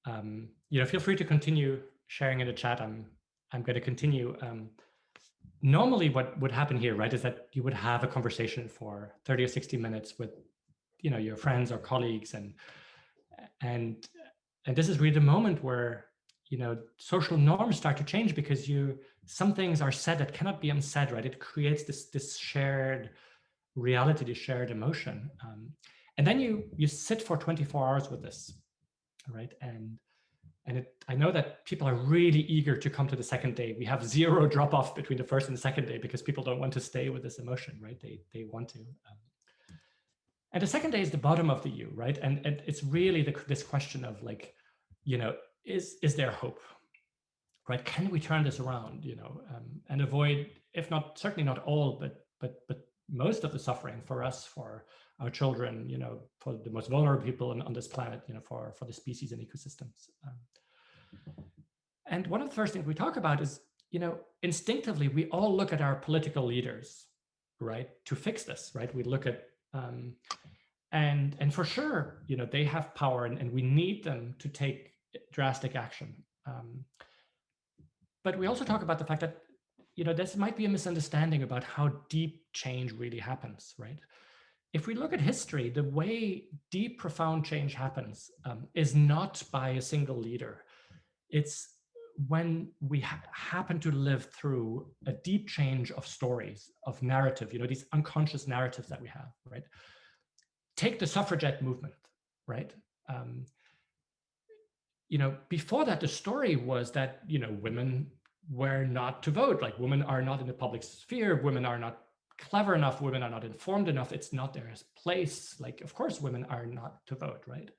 feel free to continue sharing in the chat. I'm going to continue. Normally what would happen here, right, is that you would have a conversation for 30 or 60 minutes with, your friends or colleagues, and this is really the moment where, social norms start to change, because some things are said that cannot be unsaid, right? It creates this shared reality, this shared emotion. And then you sit for 24 hours with this, right? And I know that people are really eager to come to the second day. We have zero drop off between the first and the second day, because people don't want to stay with this emotion, right? They want to. And the second day is the bottom of the U, right? And it's really this question of like, is there hope, right? Can we turn this around, and avoid, if not, certainly not all, but most of the suffering for us, for our children, for the most vulnerable people on this planet, for the species and ecosystems. And one of the first things we talk about is, instinctively, we all look at our political leaders, right, to fix this, right? We look at, and for sure, they have power, and we need them to take drastic action. But we also talk about the fact that, this might be a misunderstanding about how deep change really happens, right? If we look at history, the way deep, profound change happens is not by a single leader. It's when we happen to live through a deep change of stories, of narrative, these unconscious narratives that we have, right? Take the suffragette movement, right? Before that, the story was that, women were not to vote, like women are not in the public sphere, women are not clever enough, women are not informed enough, it's not their place. Like, of course, women are not to vote, right?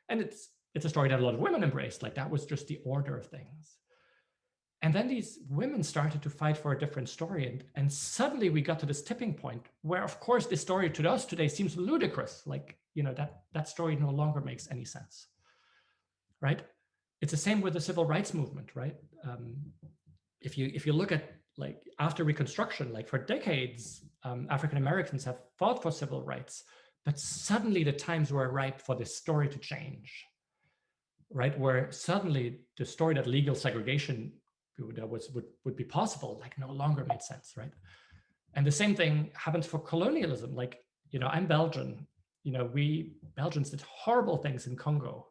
And it's a story that a lot of women embraced, like that was just the order of things. And then these women started to fight for a different story. And suddenly we got to this tipping point where, of course, this story to us today seems ludicrous. Like, that story no longer makes any sense, right? It's the same with the civil rights movement, right? If you look at, like, after Reconstruction, like for decades, African Americans have fought for civil rights, but suddenly the times were ripe for this story to change, right? Where suddenly the story that legal segregation would be possible, like, no longer made sense, right? And the same thing happens for colonialism. Like, I'm Belgian. We Belgians did horrible things in Congo,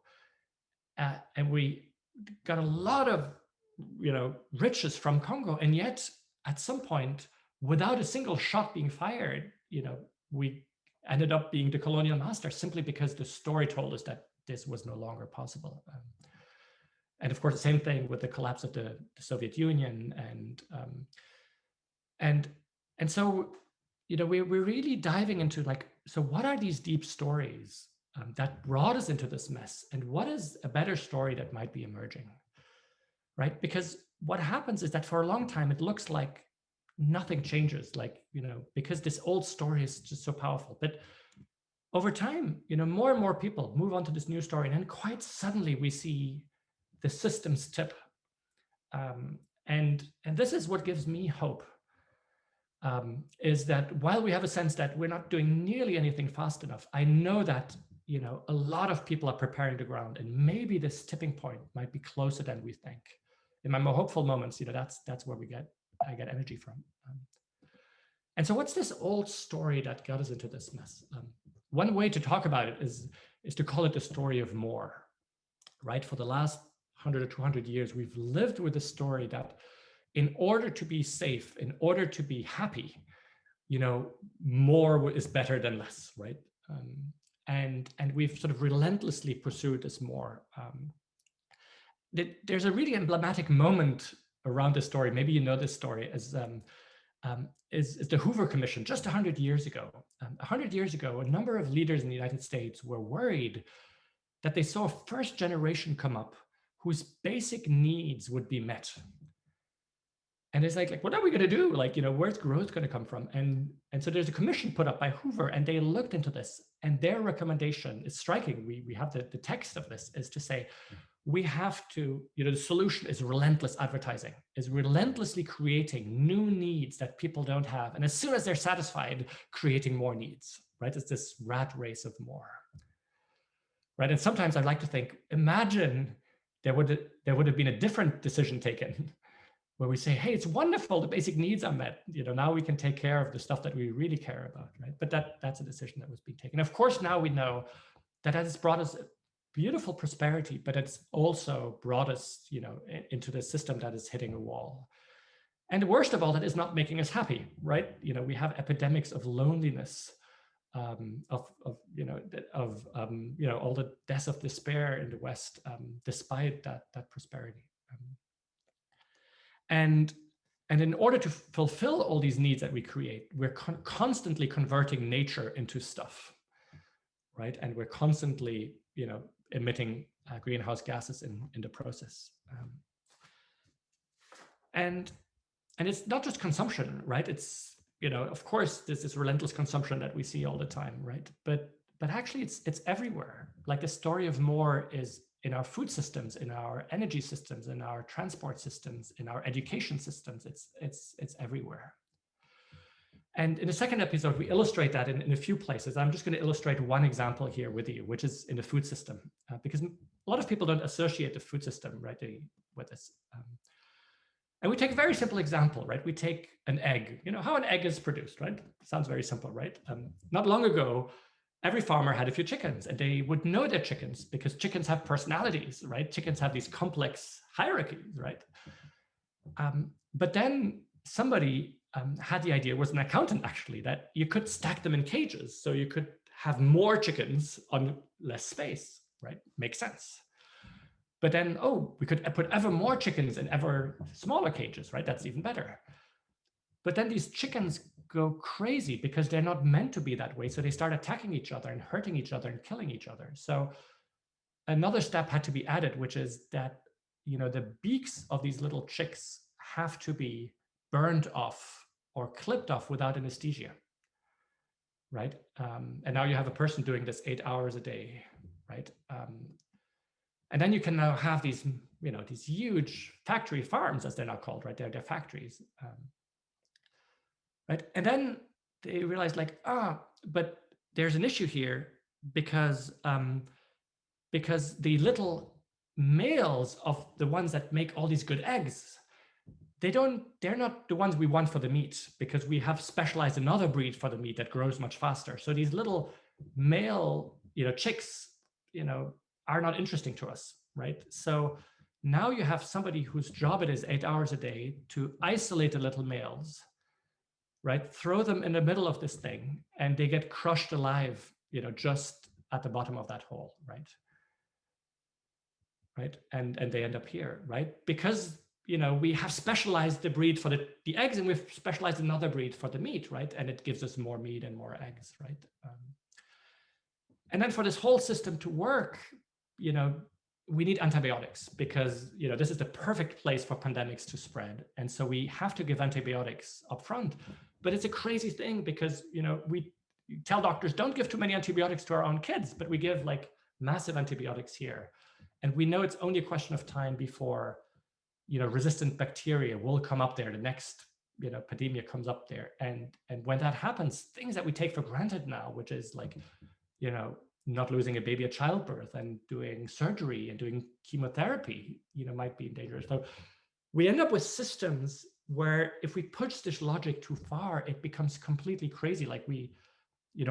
and we got a lot of riches from Congo, and yet at some point, without a single shot being fired, we ended up being the colonial master, simply because the story told us that this was no longer possible. And of course, the same thing with the collapse of the Soviet Union, and so we're really diving into, like, so what are these deep stories that brought us into this mess, and what is a better story that might be emerging, right? Because what happens is that for a long time it looks like nothing changes, like, because this old story is just so powerful. But over time, more and more people move on to this new story, and then quite suddenly we see the systems tip. And this is what gives me hope, is that while we have a sense that we're not doing nearly anything fast enough, I know that, a lot of people are preparing the ground, and maybe this tipping point might be closer than we think. In my more hopeful moments, that's where I get energy from. And so what's this old story that got us into this mess? One way to talk about it is to call it the story of more, right? For the last 100 or 200 years, we've lived with the story that in order to be safe, in order to be happy, more is better than less, right? And we've sort of relentlessly pursued this more. There's a really emblematic moment around this story. Maybe you know this story, is the Hoover Commission just 100 years ago. 100 years ago, a number of leaders in the United States were worried that they saw a first generation come up whose basic needs would be met. And it's like, what are we going to do? Like, where's growth going to come from? And so there's a commission put up by Hoover, and they looked into this, and their recommendation is striking. We have the text of this, is to say, we have to, the solution is relentless advertising, is relentlessly creating new needs that people don't have. And as soon as they're satisfied, creating more needs, right? It's this rat race of more, right? And sometimes I like to think, imagine there would have been a different decision taken where we say, hey, it's wonderful, the basic needs are met. Now we can take care of the stuff that we really care about, right? But that's a decision that was being taken. Of course, now we know that has brought us beautiful prosperity, but it's also brought us, into the system that is hitting a wall. And the worst of all, that is not making us happy, right? We have epidemics of loneliness, all the deaths of despair in the West, despite that prosperity. And in order to fulfill all these needs that we create, we're constantly converting nature into stuff, right? And we're constantly, emitting greenhouse gases in the process. And it's not just consumption, right? It's, of course, there's this relentless consumption that we see all the time, right? But actually it's everywhere. Like the story of more is in our food systems, in our energy systems, in our transport systems, in our education systems. It's everywhere. And in the second episode, we illustrate that in a few places. I'm just going to illustrate one example here with you, which is in the food system, because a lot of people don't associate the food system, right, with this. And we take a very simple example, right? We take an egg, how an egg is produced, right? Sounds very simple, right? Not long ago, every farmer had a few chickens, and they would know their chickens because chickens have personalities, right? Chickens have these complex hierarchies, right? But then somebody had the idea, was an accountant actually, that you could stack them in cages. So you could have more chickens on less space, right? Makes sense. But then, we could put ever more chickens in ever smaller cages, right? That's even better. But then these chickens go crazy because they're not meant to be that way. So they start attacking each other and hurting each other and killing each other. So another step had to be added, which is that, the beaks of these little chicks have to be burned off or clipped off without anesthesia, right? And now you have a person doing this 8 hours a day, right? And then you can now have these, these huge factory farms, as they're now called, right? They're factories, right? And then they realized, like, but there's an issue here because the little males of the ones that make all these good eggs, they're not the ones we want for the meat, because we have specialized another breed for the meat that grows much faster. So these little male, chicks, are not interesting to us, right? So now you have somebody whose job it is 8 hours a day to isolate the little males, right? Throw them in the middle of this thing, and they get crushed alive, just at the bottom of that hole, right? Right, and they end up here, right? Because we have specialized the breed for the eggs, and we've specialized another breed for the meat, right? And it gives us more meat and more eggs, right? And then for this whole system to work, we need antibiotics, because this is the perfect place for pandemics to spread, and so we have to give antibiotics up front. But it's a crazy thing because we tell doctors don't give too many antibiotics to our own kids, but we give like massive antibiotics here. And we know it's only a question of time before, resistant bacteria will come up there. The next, pandemia comes up there. And when that happens, things that we take for granted now, which is like, not losing a baby at childbirth and doing surgery and doing chemotherapy, might be in danger. So we end up with systems where if we push this logic too far, it becomes completely crazy. Like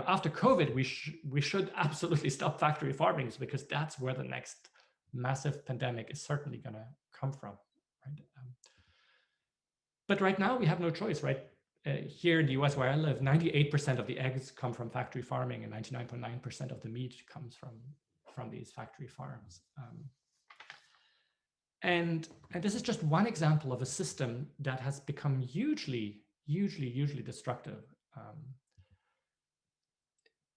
after COVID, we should absolutely stop factory farming, because that's where the next massive pandemic is certainly going to come from, right? But right now we have no choice, right? Here in the US where I live, 98% of the eggs come from factory farming, and 99.9% of the meat comes from these factory farms. And this is just one example of a system that has become hugely destructive.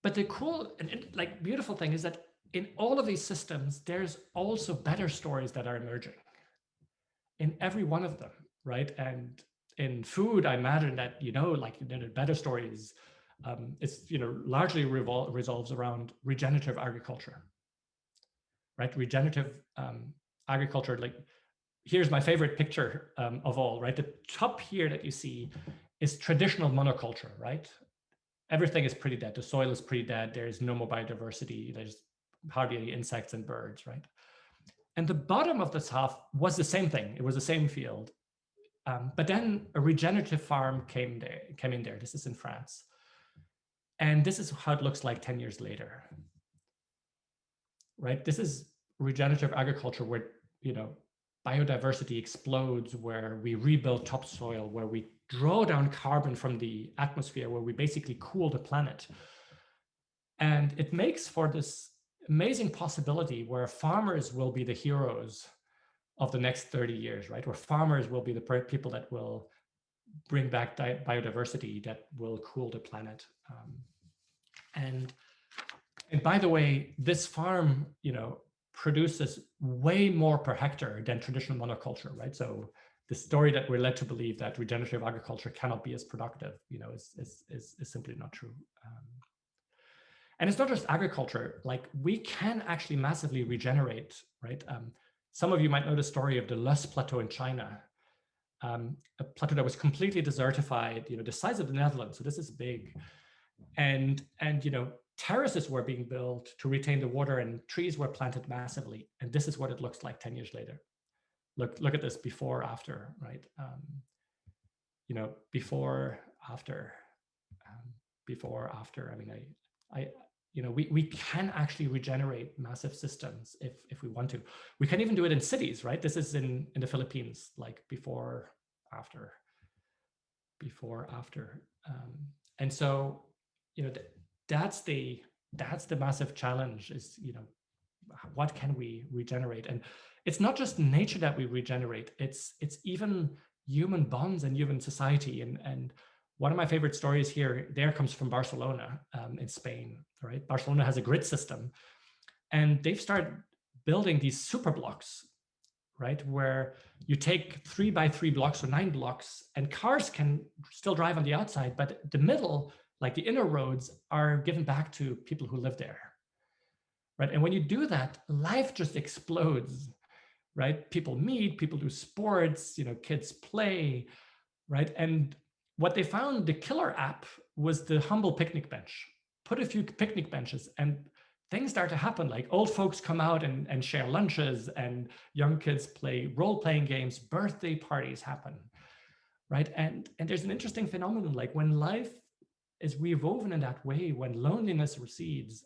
But the cool and like beautiful thing is that in all of these systems, there's also better stories that are emerging in every one of them, right? And in food, I imagine that, the better stories, it's, largely revolves around regenerative agriculture, right? Regenerative agriculture, like here's my favorite picture of all, right? The top here that you see is traditional monoculture, right? Everything is pretty dead. The soil is pretty dead. There is no more biodiversity. There's hardly any insects and birds, right? And the bottom of this half was the same thing. It was the same field. But then a regenerative farm came in there. This is in France. And this is how it looks like 10 years later, right? This is regenerative agriculture where, biodiversity explodes, where we rebuild topsoil, where we draw down carbon from the atmosphere, where we basically cool the planet. And it makes for this amazing possibility where farmers will be the heroes of the next 30 years, right? Where farmers will be the people that will bring back biodiversity, that will cool the planet. And by the way, this farm, produces way more per hectare than traditional monoculture, right? So the story that we're led to believe that regenerative agriculture cannot be as productive, is simply not true. And it's not just agriculture, like we can actually massively regenerate, right? Some of you might know the story of the Loess Plateau in China, a plateau that was completely desertified, the size of the Netherlands. So this is big. And terraces were being built to retain the water and trees were planted massively. And this is what it looks like 10 years later. Look at this before, after, right? Before, after. I mean, we can actually regenerate massive systems if we want to. We can even do it in cities, right? This is in the Philippines, like before, after. And so, that's the massive challenge is, what can we regenerate? And it's not just nature that we regenerate, it's even human bonds and human society. And one of my favorite stories there comes from Barcelona in Spain, right? Barcelona has a grid system and they've started building these super blocks, right? Where you take 3 by 3 blocks or 9 blocks and cars can still drive on the outside, but the middle, like the inner roads, are given back to people who live there, right? And when you do that, life just explodes, right? People meet, people do sports, kids play, right? And what they found, the killer app, was the humble picnic bench. Put a few picnic benches and things start to happen, like old folks come out and share lunches, and young kids play role-playing games, birthday parties happen, right? And there's an interesting phenomenon, like when life is rewoven in that way, when loneliness recedes,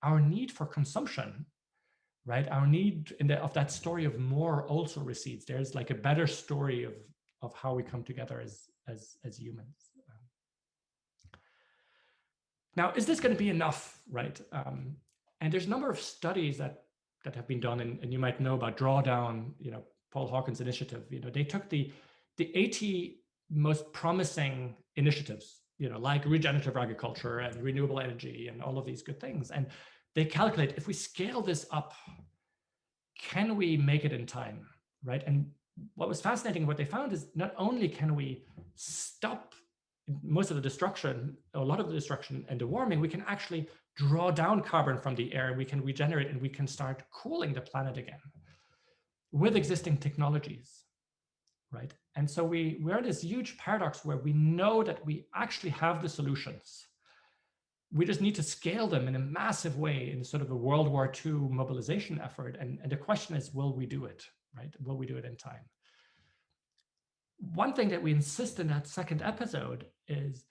our need for consumption, right? Our need of that story of more also recedes. There's like a better story of how we come together as humans. Now, is this going to be enough, right? And there's a number of studies that have been done, and you might know about Drawdown, Paul Hawken's initiative. They took the 80 most promising initiatives, like regenerative agriculture and renewable energy and all of these good things, and they calculate, if we scale this up, can we make it in time, right? And what was fascinating, what they found is not only can we stop most of the destruction, a lot of the destruction and the warming, we can actually draw down carbon from the air, we can regenerate, and we can start cooling the planet again with existing technologies, right? And so we're in this huge paradox where we know that we actually have the solutions. We just need to scale them in a massive way in sort of a World War II mobilization effort. And the question is, will we do it, right? Will we do it in time? One thing that we insist in that second episode is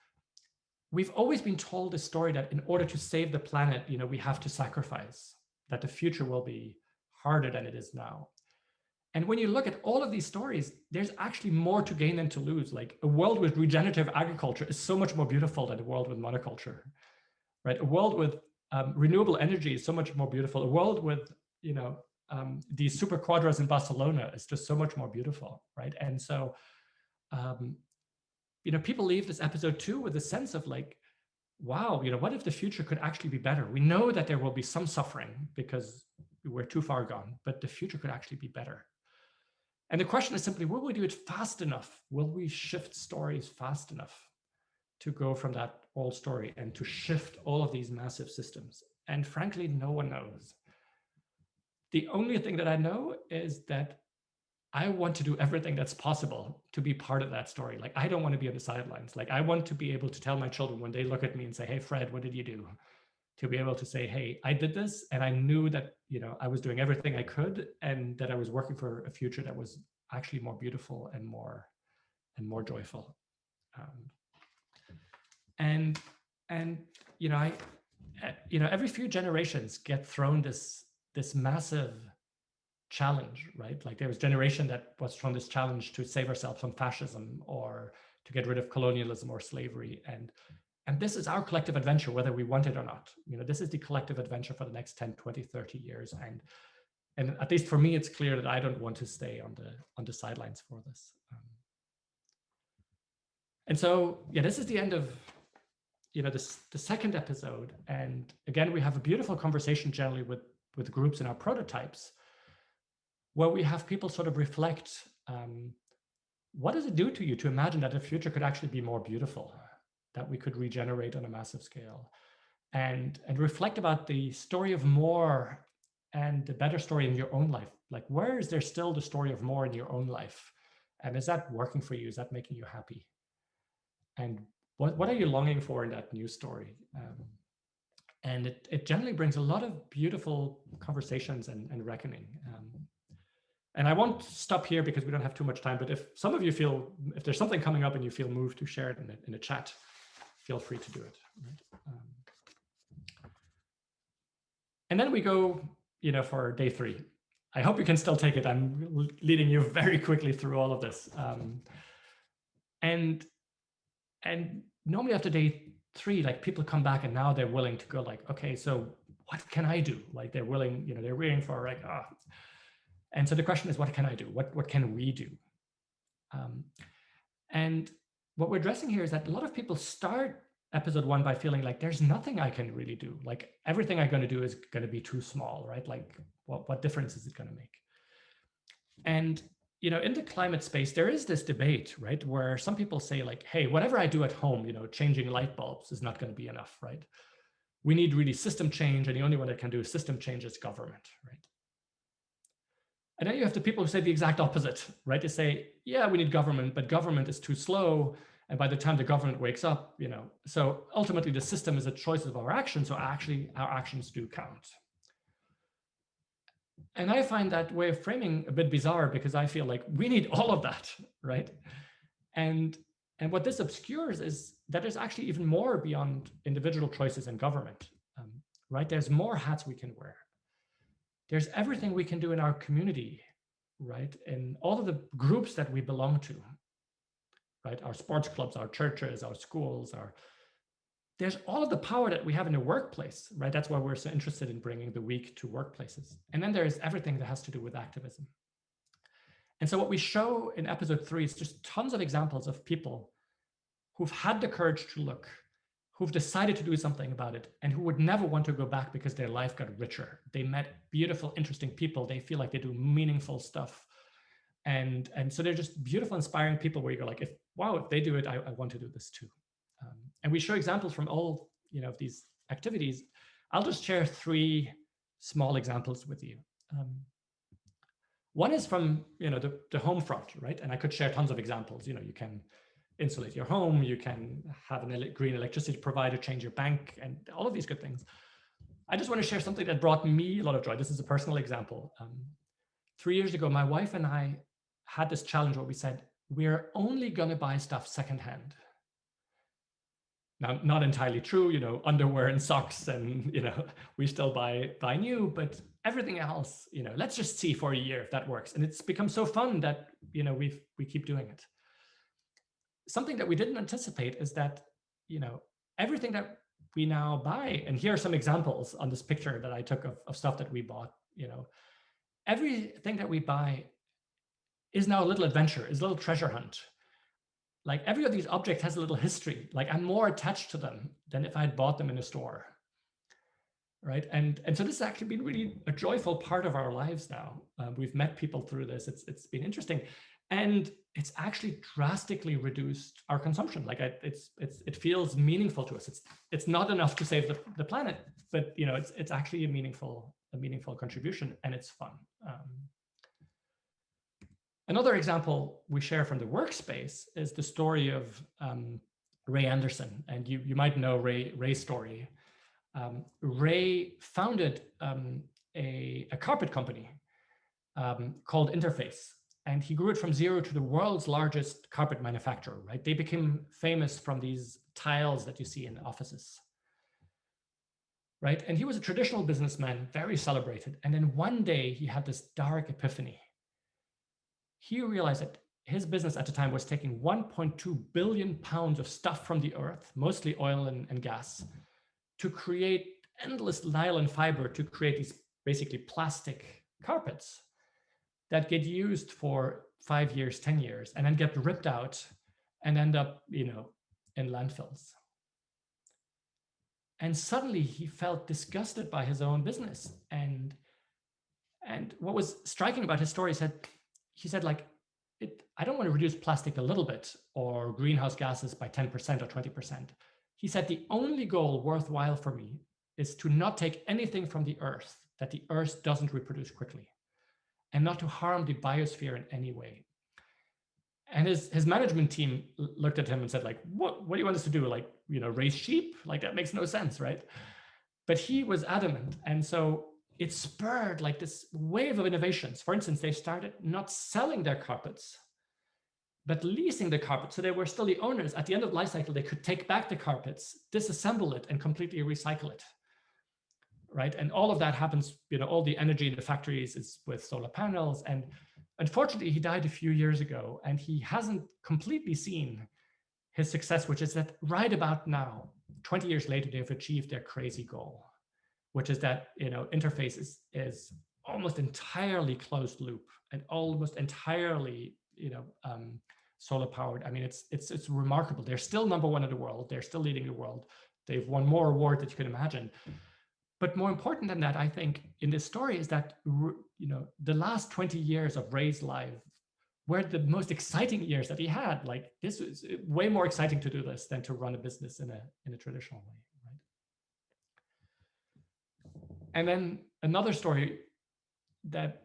we've always been told the story that in order to save the planet, we have to sacrifice, that the future will be harder than it is now. And when you look at all of these stories, there's actually more to gain than to lose. Like a world with regenerative agriculture is so much more beautiful than a world with monoculture, right? A world with renewable energy is so much more beautiful. A world with, these super quadras in Barcelona is just so much more beautiful, right? And so, people leave this episode 2 with a sense of like, wow, what if the future could actually be better? We know that there will be some suffering because we're too far gone, but the future could actually be better. And the question is simply, will we do it fast enough? Will we shift stories fast enough to go from that old story and to shift all of these massive systems? And frankly, no one knows. the only thing that I know is that I want to do everything that's possible to be part of that story. Like, I don't want to be on the sidelines. Like, I want to be able to tell my children when they look at me and say, hey, Fred, what did you do? To be able to say, hey, I did this, and I knew that, I was doing everything I could, and that I was working for a future that was actually more beautiful and more joyful. And every few generations get thrown this massive challenge, right? Like, there was a generation that was thrown this challenge to save ourselves from fascism, or to get rid of colonialism or slavery. And this is our collective adventure, whether we want it or not. This is the collective adventure for the next 10, 20, 30 years. And at least for me, it's clear that I don't want to stay on the sidelines for this. And so, yeah, this is the end of the second episode. And again, we have a beautiful conversation generally with groups in our prototypes, where we have people sort of reflect, what does it do to you to imagine that the future could actually be more beautiful, that we could regenerate on a massive scale, and reflect about the story of more and the better story in your own life. Like, where is there still the story of more in your own life? And is that working for you? Is that making you happy? And what are you longing for in that new story? And it generally brings a lot of beautiful conversations and reckoning. And I won't stop here because we don't have too much time, but if some of you feel, if there's something coming up and you feel moved to share it in a chat, feel free to do it. Right? And then we go, for day 3. I hope you can still take it. I'm leading you very quickly through all of this. And normally after day 3, like, people come back and now they're willing to go like, okay, so what can I do? Like, they're willing, they're waiting for like, And so the question is, what can I do? What can we do? And what we're addressing here is that a lot of people start episode 1 by feeling like there's nothing I can really do. Like, everything I'm going to do is going to be too small, right? Like, what difference is it going to make? And, in the climate space, there is this debate, right? Where some people say like, hey, whatever I do at home, changing light bulbs is not going to be enough, right? We need really system change. And the only one that can do system change is government, right? And then you have the people who say the exact opposite, right? They say, yeah, we need government, but government is too slow. And by the time the government wakes up, so ultimately the system is a choice of our actions. So actually our actions do count. And I find that way of framing a bit bizarre, because I feel like we need all of that, right? And what this obscures is that there's actually even more beyond individual choices and government, right? There's more hats we can wear. There's everything we can do in our community, right? In all of the groups that we belong to, right? Our sports clubs, our churches, our schools, there's all of the power that we have in the workplace, right? That's why we're so interested in bringing the week to workplaces. And then there's everything that has to do with activism. And so what we show in episode 3 is just tons of examples of people who've had the courage to look, who've decided to do something about it, and who would never want to go back because their life got richer. They met beautiful, interesting people. They feel like they do meaningful stuff. And so they're just beautiful, inspiring people where you go like, if they do it, I want to do this too. And we show examples from all, of these activities. I'll just share 3 small examples with you. One is from, the home front, right? And I could share tons of examples. You can insulate your home, you can have a green electricity provider, change your bank, and all of these good things. I just want to share something that brought me a lot of joy. This is a personal example. 3 years ago, my wife and I had this challenge where we said, we're only going to buy stuff secondhand. Now, not entirely true, underwear and socks, and, we still buy new, but everything else, let's just see for a year if that works. And it's become so fun that, we keep doing it. Something that we didn't anticipate is that, everything that we now buy, and here are some examples on this picture that I took of stuff that we bought, everything that we buy is now a little adventure, is a little treasure hunt. Like, every of these objects has a little history. Like, I'm more attached to them than if I had bought them in a store, right? And so this has actually been really a joyful part of our lives now. We've met people through this. It's been interesting, and it's actually drastically reduced our consumption. Like, it feels meaningful to us. It's not enough to save the planet, but it's actually a meaningful a meaningful contribution, and it's fun. Another example we share from the workspace is the story of Ray Anderson, and you might know Ray's story. Ray founded a carpet company called Interface, and he grew it from zero to the world's largest carpet manufacturer, right? They became famous from these tiles that you see in offices, right? And he was a traditional businessman, very celebrated. And then one day he had this dark epiphany. He realized that his business at the time was taking 1.2 billion pounds of stuff from the earth, mostly oil and gas, to create endless nylon fiber to create these basically plastic carpets that get used for 5 years, 10 years, and then get ripped out and end up, in landfills. And suddenly he felt disgusted by his own business. And what was striking about his story is he said, like, I don't want to reduce plastic a little bit or greenhouse gases by 10% or 20%. He said, the only goal worthwhile for me is to not take anything from the earth that the earth doesn't reproduce quickly, and not to harm the biosphere in any way. And his management team looked at him and said, like, what do you want us to do? Like, raise sheep? Like, that makes no sense, right? But he was adamant. And so it spurred like this wave of innovations. For instance, they started not selling their carpets, but leasing the carpet. So they were still the owners. At the end of the life cycle, they could take back the carpets, disassemble it, and completely recycle it, right? And all of that happens, all the energy in the factories is with solar panels. And unfortunately, he died a few years ago, and he hasn't completely seen his success, which is that right about now, 20 years later, they've achieved their crazy goal, which is that, Interface is almost entirely closed loop and almost entirely, solar powered. I mean, it's remarkable. They're still number one in the world. They're still leading the world. They've won more awards that you can imagine. But more important than that, I think, in this story is that, the last 20 years of Ray's life were the most exciting years that he had. Like, this was way more exciting to do this than to run a business in a traditional way, right? And then another story that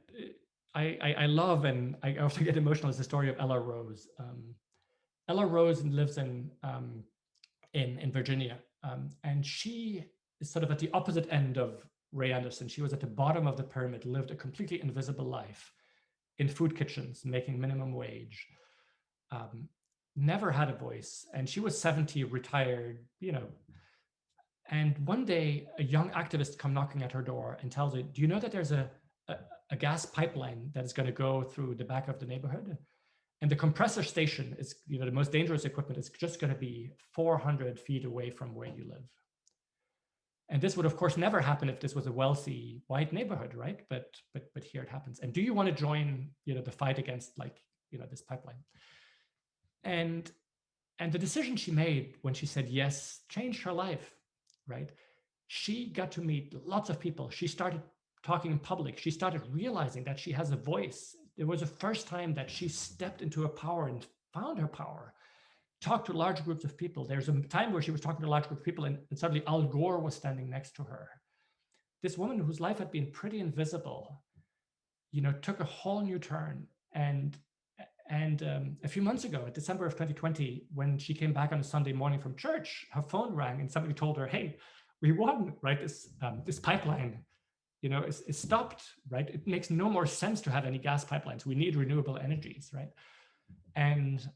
I love, and I often get emotional, is the story of Ella Rose. Ella Rose lives in Virginia, and she is sort of at the opposite end of Ray Anderson. She was at the bottom of the pyramid, lived a completely invisible life in food kitchens, making minimum wage, never had a voice. And she was 70, retired, And one day, a young activist come knocking at her door and tells her, do you know that there's a gas pipeline that is going to go through the back of the neighborhood? And the compressor station is, the most dangerous equipment is just going to be 400 feet away from where you live. And this would, of course, never happen if this was a wealthy white neighborhood, right? But here it happens. And do you want to join, the fight against, this pipeline? And the decision she made when she said yes changed her life, right? She got to meet lots of people. She started talking in public. She started realizing that she has a voice. It was the first time that she stepped into her power and found her power. Talked to large groups of people. There's a time where she was talking to a large group of people, and suddenly Al Gore was standing next to her. This woman whose life had been pretty invisible, took a whole new turn. And a few months ago, December of 2020, when she came back on a Sunday morning from church, her phone rang and somebody told her, hey, we won, right? This pipeline, is stopped, right? It makes no more sense to have any gas pipelines. We need renewable energies, right? And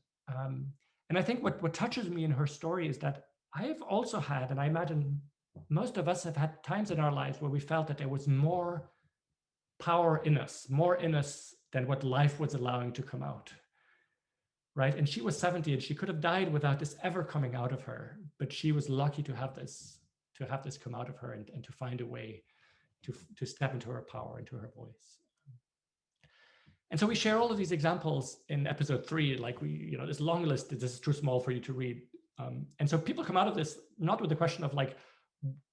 I think what touches me in her story is that I've also had, and I imagine most of us have had times in our lives where we felt that there was more power in us, than what life was allowing to come out, right? And she was 70 and she could have died without this ever coming out of her, but she was lucky to have this come out of her and to find a way to step into her power, into her voice. And so we share all of these examples in episode 3, like this long list, this is too small for you to read. And so people come out of this not with the question of like,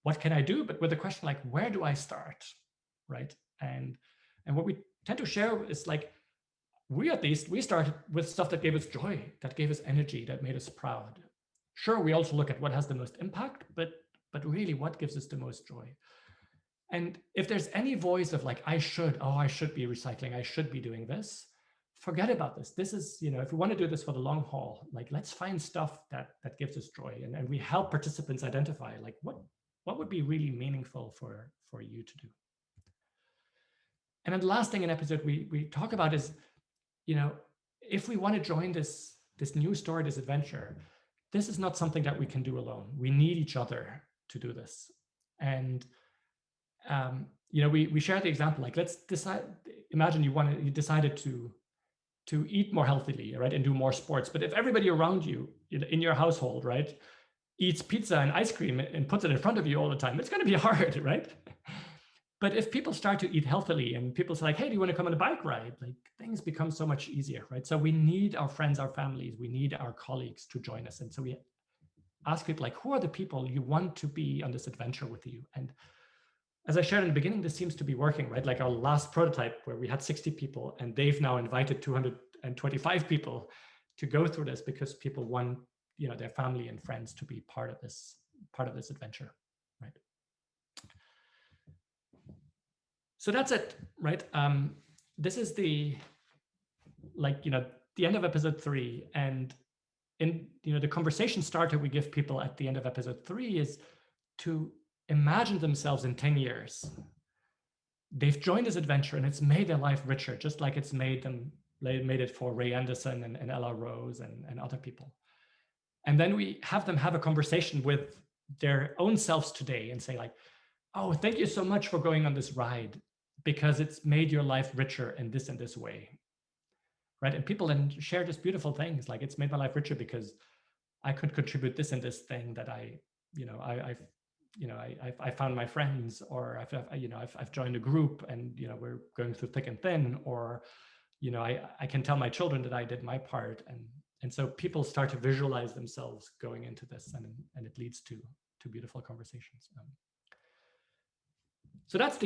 what can I do? But with the question like, where do I start, right? And what we tend to share is like, we started with stuff that gave us joy, that gave us energy, that made us proud. Sure, we also look at what has the most impact, but really what gives us the most joy. And if there's any voice of like, I should be recycling, I should be doing this, forget about this. This is, if we want to do this for the long haul, like let's find stuff that gives us joy. And we help participants identify like what would be really meaningful for you to do. And then the last thing in episode we talk about is, if we want to join this new story, this adventure, this is not something that we can do alone. We need each other to do this. And we share the example, like let's decide, imagine you decided to eat more healthily, right, and do more sports. But if everybody around you in your household, right, eats pizza and ice cream and puts it in front of you all the time, it's going to be hard, right? But if people start to eat healthily and people say like, hey, do you want to come on a bike ride? Like things become so much easier, right? So we need our friends, our families, we need our colleagues to join us. And so we ask people like, who are the people you want to be on this adventure with you? And as I shared in the beginning, this seems to be working, right? Like our last prototype where we had 60 people and they've now invited 225 people to go through this because people want, their family and friends to be part of this adventure, right? So that's it, right? This is the end of episode 3. And in, the conversation starter we give people at the end of episode 3 is to imagine themselves in 10 years. They've joined this adventure and it's made their life richer, just like it's made it for Ray Anderson and Ella Rose and other people. And then we have them have a conversation with their own selves today and say like, oh, thank you so much for going on this ride because it's made your life richer in this and this way, right? And people then share just beautiful things like, it's made my life richer because I could contribute this and this thing that I found my friends, or I've joined a group and we're going through thick and thin, or I can tell my children that I did my part, and so people start to visualize themselves going into this, and it leads to beautiful conversations. So that's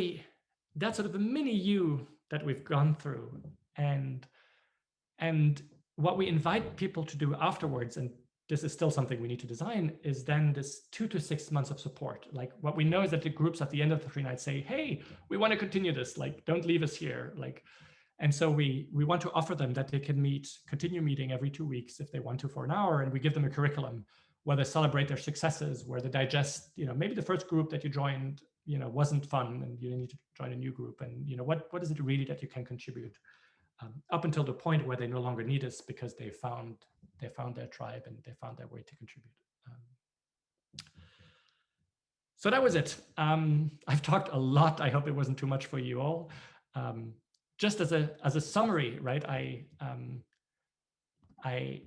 sort of the mini you that we've gone through, and what we invite people to do afterwards, and this is still something we need to design, is then this 2 to 6 months of support. Like what we know is that the groups at the end of the 3 nights say, hey, we want to continue this, like don't leave us here. Like, and so we want to offer them that they can continue meeting every 2 weeks if they want to for an hour, and we give them a curriculum where they celebrate their successes, where they digest, maybe the first group that you joined, wasn't fun and you need to join a new group, and what is it really that you can contribute up until the point where they no longer need us because they found their tribe and they found their way to contribute. So that was it. I've talked a lot. I hope it wasn't too much for you all. Just as a summary, right? I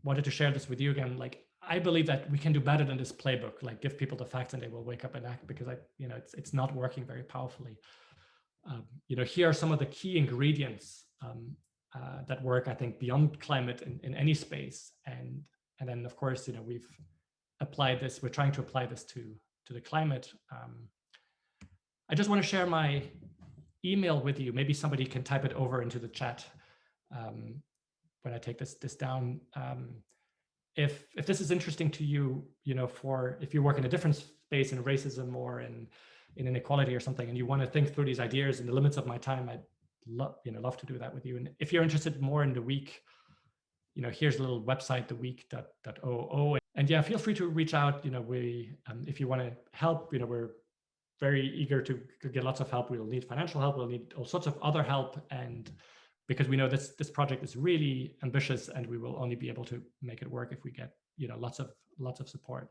wanted to share this with you again. Like, I believe that we can do better than this playbook. Like, give people the facts and they will wake up and act, because it's not working very powerfully. Here are some of the key ingredients that work, I think, beyond climate in any space. And then, of course, we've applied this. We're trying to apply this to the climate. I just want to share my email with you. Maybe somebody can type it over into the chat when I take this down. If this is interesting to you, if you work in a different space in racism or in inequality or something, and you want to think through these ideas in the limits of my time, I'd love to do that with you. And if you're interested more in the week, here's a little website, theweek.oo. And yeah, feel free to reach out. If you want to help, we're very eager to get lots of help. We'll need financial help. We'll need all sorts of other help. And because we know this project is really ambitious, and we will only be able to make it work if we get, lots of support.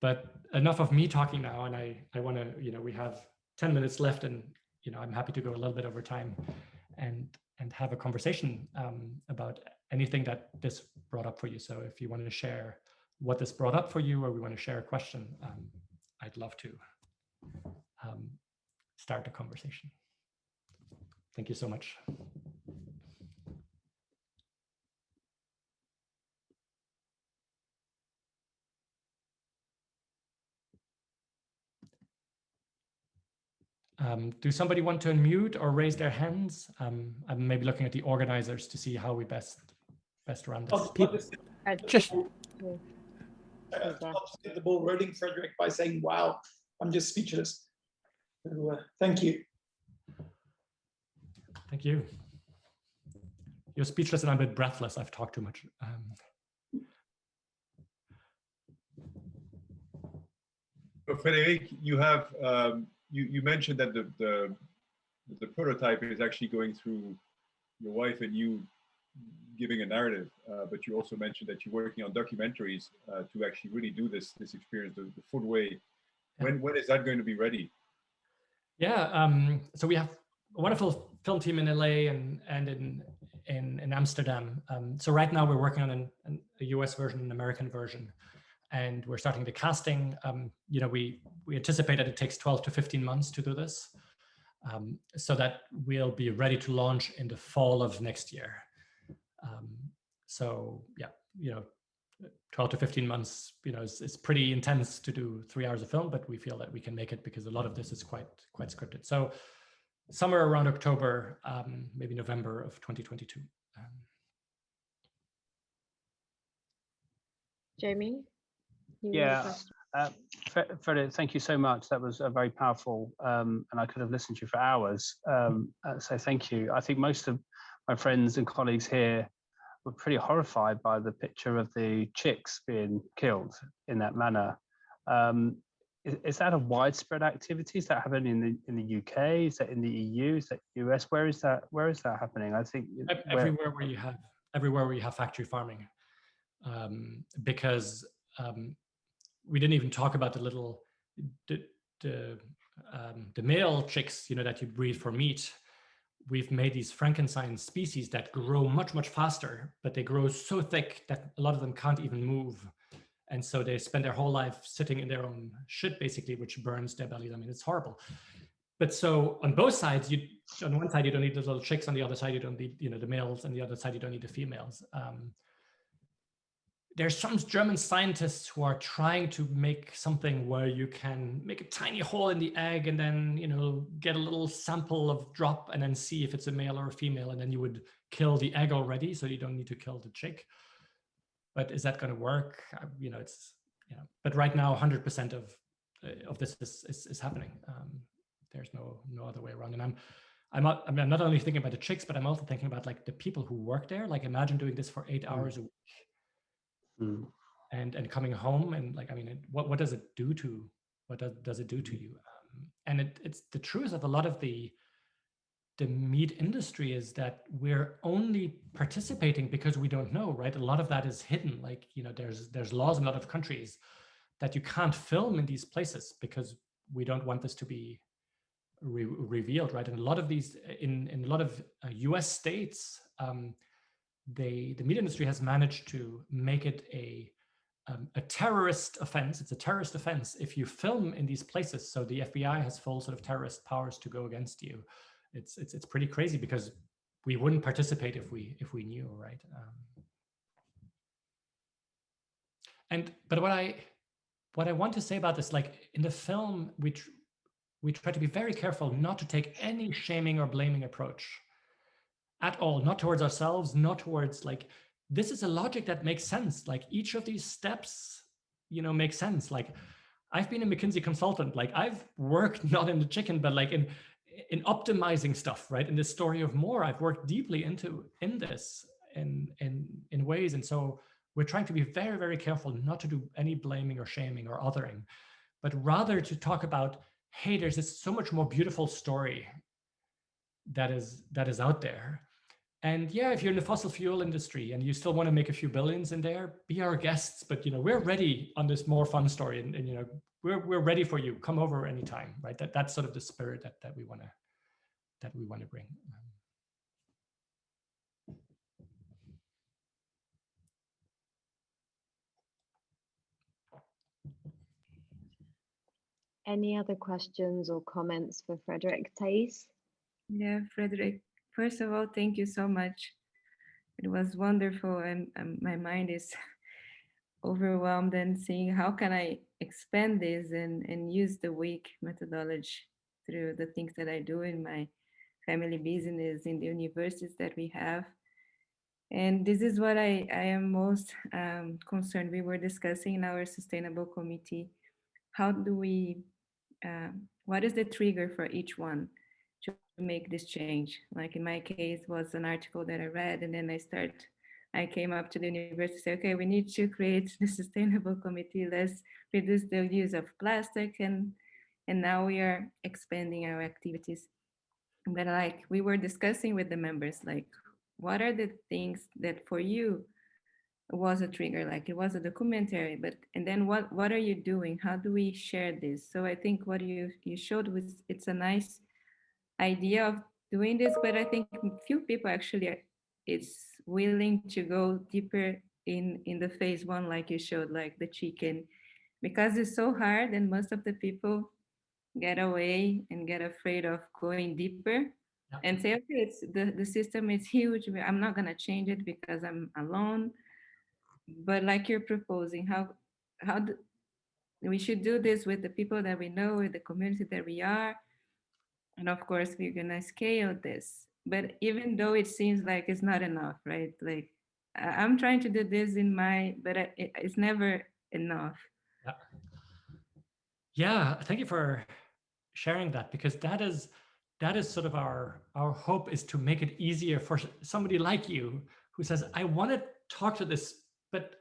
But enough of me talking now, and I want to, we have 10 minutes left, and I'm happy to go a little bit over time and have a conversation about anything that this brought up for you. So if you want to share what this brought up for you, or we want to share a question, I'd love to start the conversation. Thank you so much. Do somebody want to unmute or raise their hands? I'm maybe looking at the organizers to see how we best run this. I'll just get the ball rolling, Frederick, by saying, wow, I'm just speechless. So, thank you. Thank you. You're speechless and I'm a bit breathless. I've talked too much. So Frédéric, you have you mentioned that the prototype is actually going through your wife and you giving a narrative, but you also mentioned that you're working on documentaries to actually really do this experience the full way. Yeah. When is that going to be ready? Yeah, so we have a wonderful film team in LA and in Amsterdam. So right now we're working on a US version, an American version, and we're starting the casting. You know, we anticipate that it takes 12 to 15 months to do this, so that we'll be ready to launch in the fall of next year. So yeah, you know, 12 to 15 months, you know, it's pretty intense to do 3 hours of film, but we feel that we can make it because a lot of this is quite scripted. So somewhere around October, maybe November of 2022. Jamie? Yeah, Frederick, thank you so much. That was very powerful, and I could have listened to you for hours. So thank you. I think most of my friends and colleagues here were pretty horrified by the picture of the chicks being killed in that manner. Is that a widespread activity? Is that happening in the UK? Is that in the EU? Is that US? Where is that happening? I think everywhere where you have factory farming, because we didn't even talk about the male chicks, you know, that you breed for meat. We've made these Frankenstein species that grow much faster, but they grow so thick that a lot of them can't even move. And so they spend their whole life sitting in their own shit, basically, which burns their bellies. I mean, it's horrible. But so on both sides, on one side, you don't need the little chicks. On the other side, you don't need, you know, the males. On the other side, you don't need the females. There's some German scientists who are trying to make something where you can make a tiny hole in the egg and then, you know, get a little sample of drop and then see if it's a male or a female. And then you would kill the egg already, so you don't need to kill the chick. But is that going to work? You know, it's, you know, but right now 100% of this is happening. There's no other way around. And I'm not only thinking about the chicks, but I'm also thinking about like the people who work there. Like imagine doing this for 8 hours a week. And coming home and like, I mean, what does it do to you? And it's the truth of a lot of the meat industry is that we're only participating because we don't know, right? A lot of that is hidden. Like, you know, there's laws in a lot of countries that you can't film in these places because we don't want this to be revealed, right? And a lot of these in a lot of US states, the meat industry has managed to make it a terrorist offense. It's a terrorist offense if you film in these places. So the FBI has full sort of terrorist powers to go against you. It's pretty crazy because we wouldn't participate if we knew, right? But what I want to say about this, like in the film, we try to be very careful not to take any shaming or blaming approach at all, not towards ourselves, not towards like, this is a logic that makes sense. Like each of these steps, you know, makes sense. Like I've been a McKinsey consultant, like I've worked not in the chicken, but like in optimizing stuff, right? In the story of more, I've worked deeply in this in ways. And so we're trying to be very, very careful not to do any blaming or shaming or othering, but rather to talk about, hey, there's this so much more beautiful story that is out there. And yeah, if you're in the fossil fuel industry and you still want to make a few billions in there, be our guests. But you know, we're ready on this more fun story, and you know, we're ready for you. Come over anytime, right? That's sort of the spirit that we want to bring. Any other questions or comments for Frederick? Thais? Yeah, Frederick, first of all, thank you so much. It was wonderful, and my mind is overwhelmed and seeing how can I expand this and use the week methodology through the things that I do in my family business, in the universities that we have. And this is what I am most concerned. We were discussing in our sustainable committee, how do we what is the trigger for each one to make this change? Like in my case was an article that I read, and then I came up to the university and said, okay, we need to create the sustainable committee. Let's reduce the use of plastic. And now we are expanding our activities. But like we were discussing with the members, like, what are the things that for you was a trigger? Like it was a documentary, but and then what are you doing? How do we share this? So I think what you showed was it's a nice idea of doing this, but I think few people actually is willing to go deeper in the phase one, like you showed, like the chicken, because it's so hard, and most of the people get away and get afraid of going deeper and say, okay, it's the system is huge. I'm not gonna change it because I'm alone. But like you're proposing, how do, we should do this with the people that we know, with the community that we are, and of course we're gonna scale this. But even though it seems like it's not enough, right? Like I'm trying to do this in my, but it's never enough. Yeah. Yeah, thank you for sharing that, because that is sort of our hope, is to make it easier for somebody like you who says, I want to talk to this, but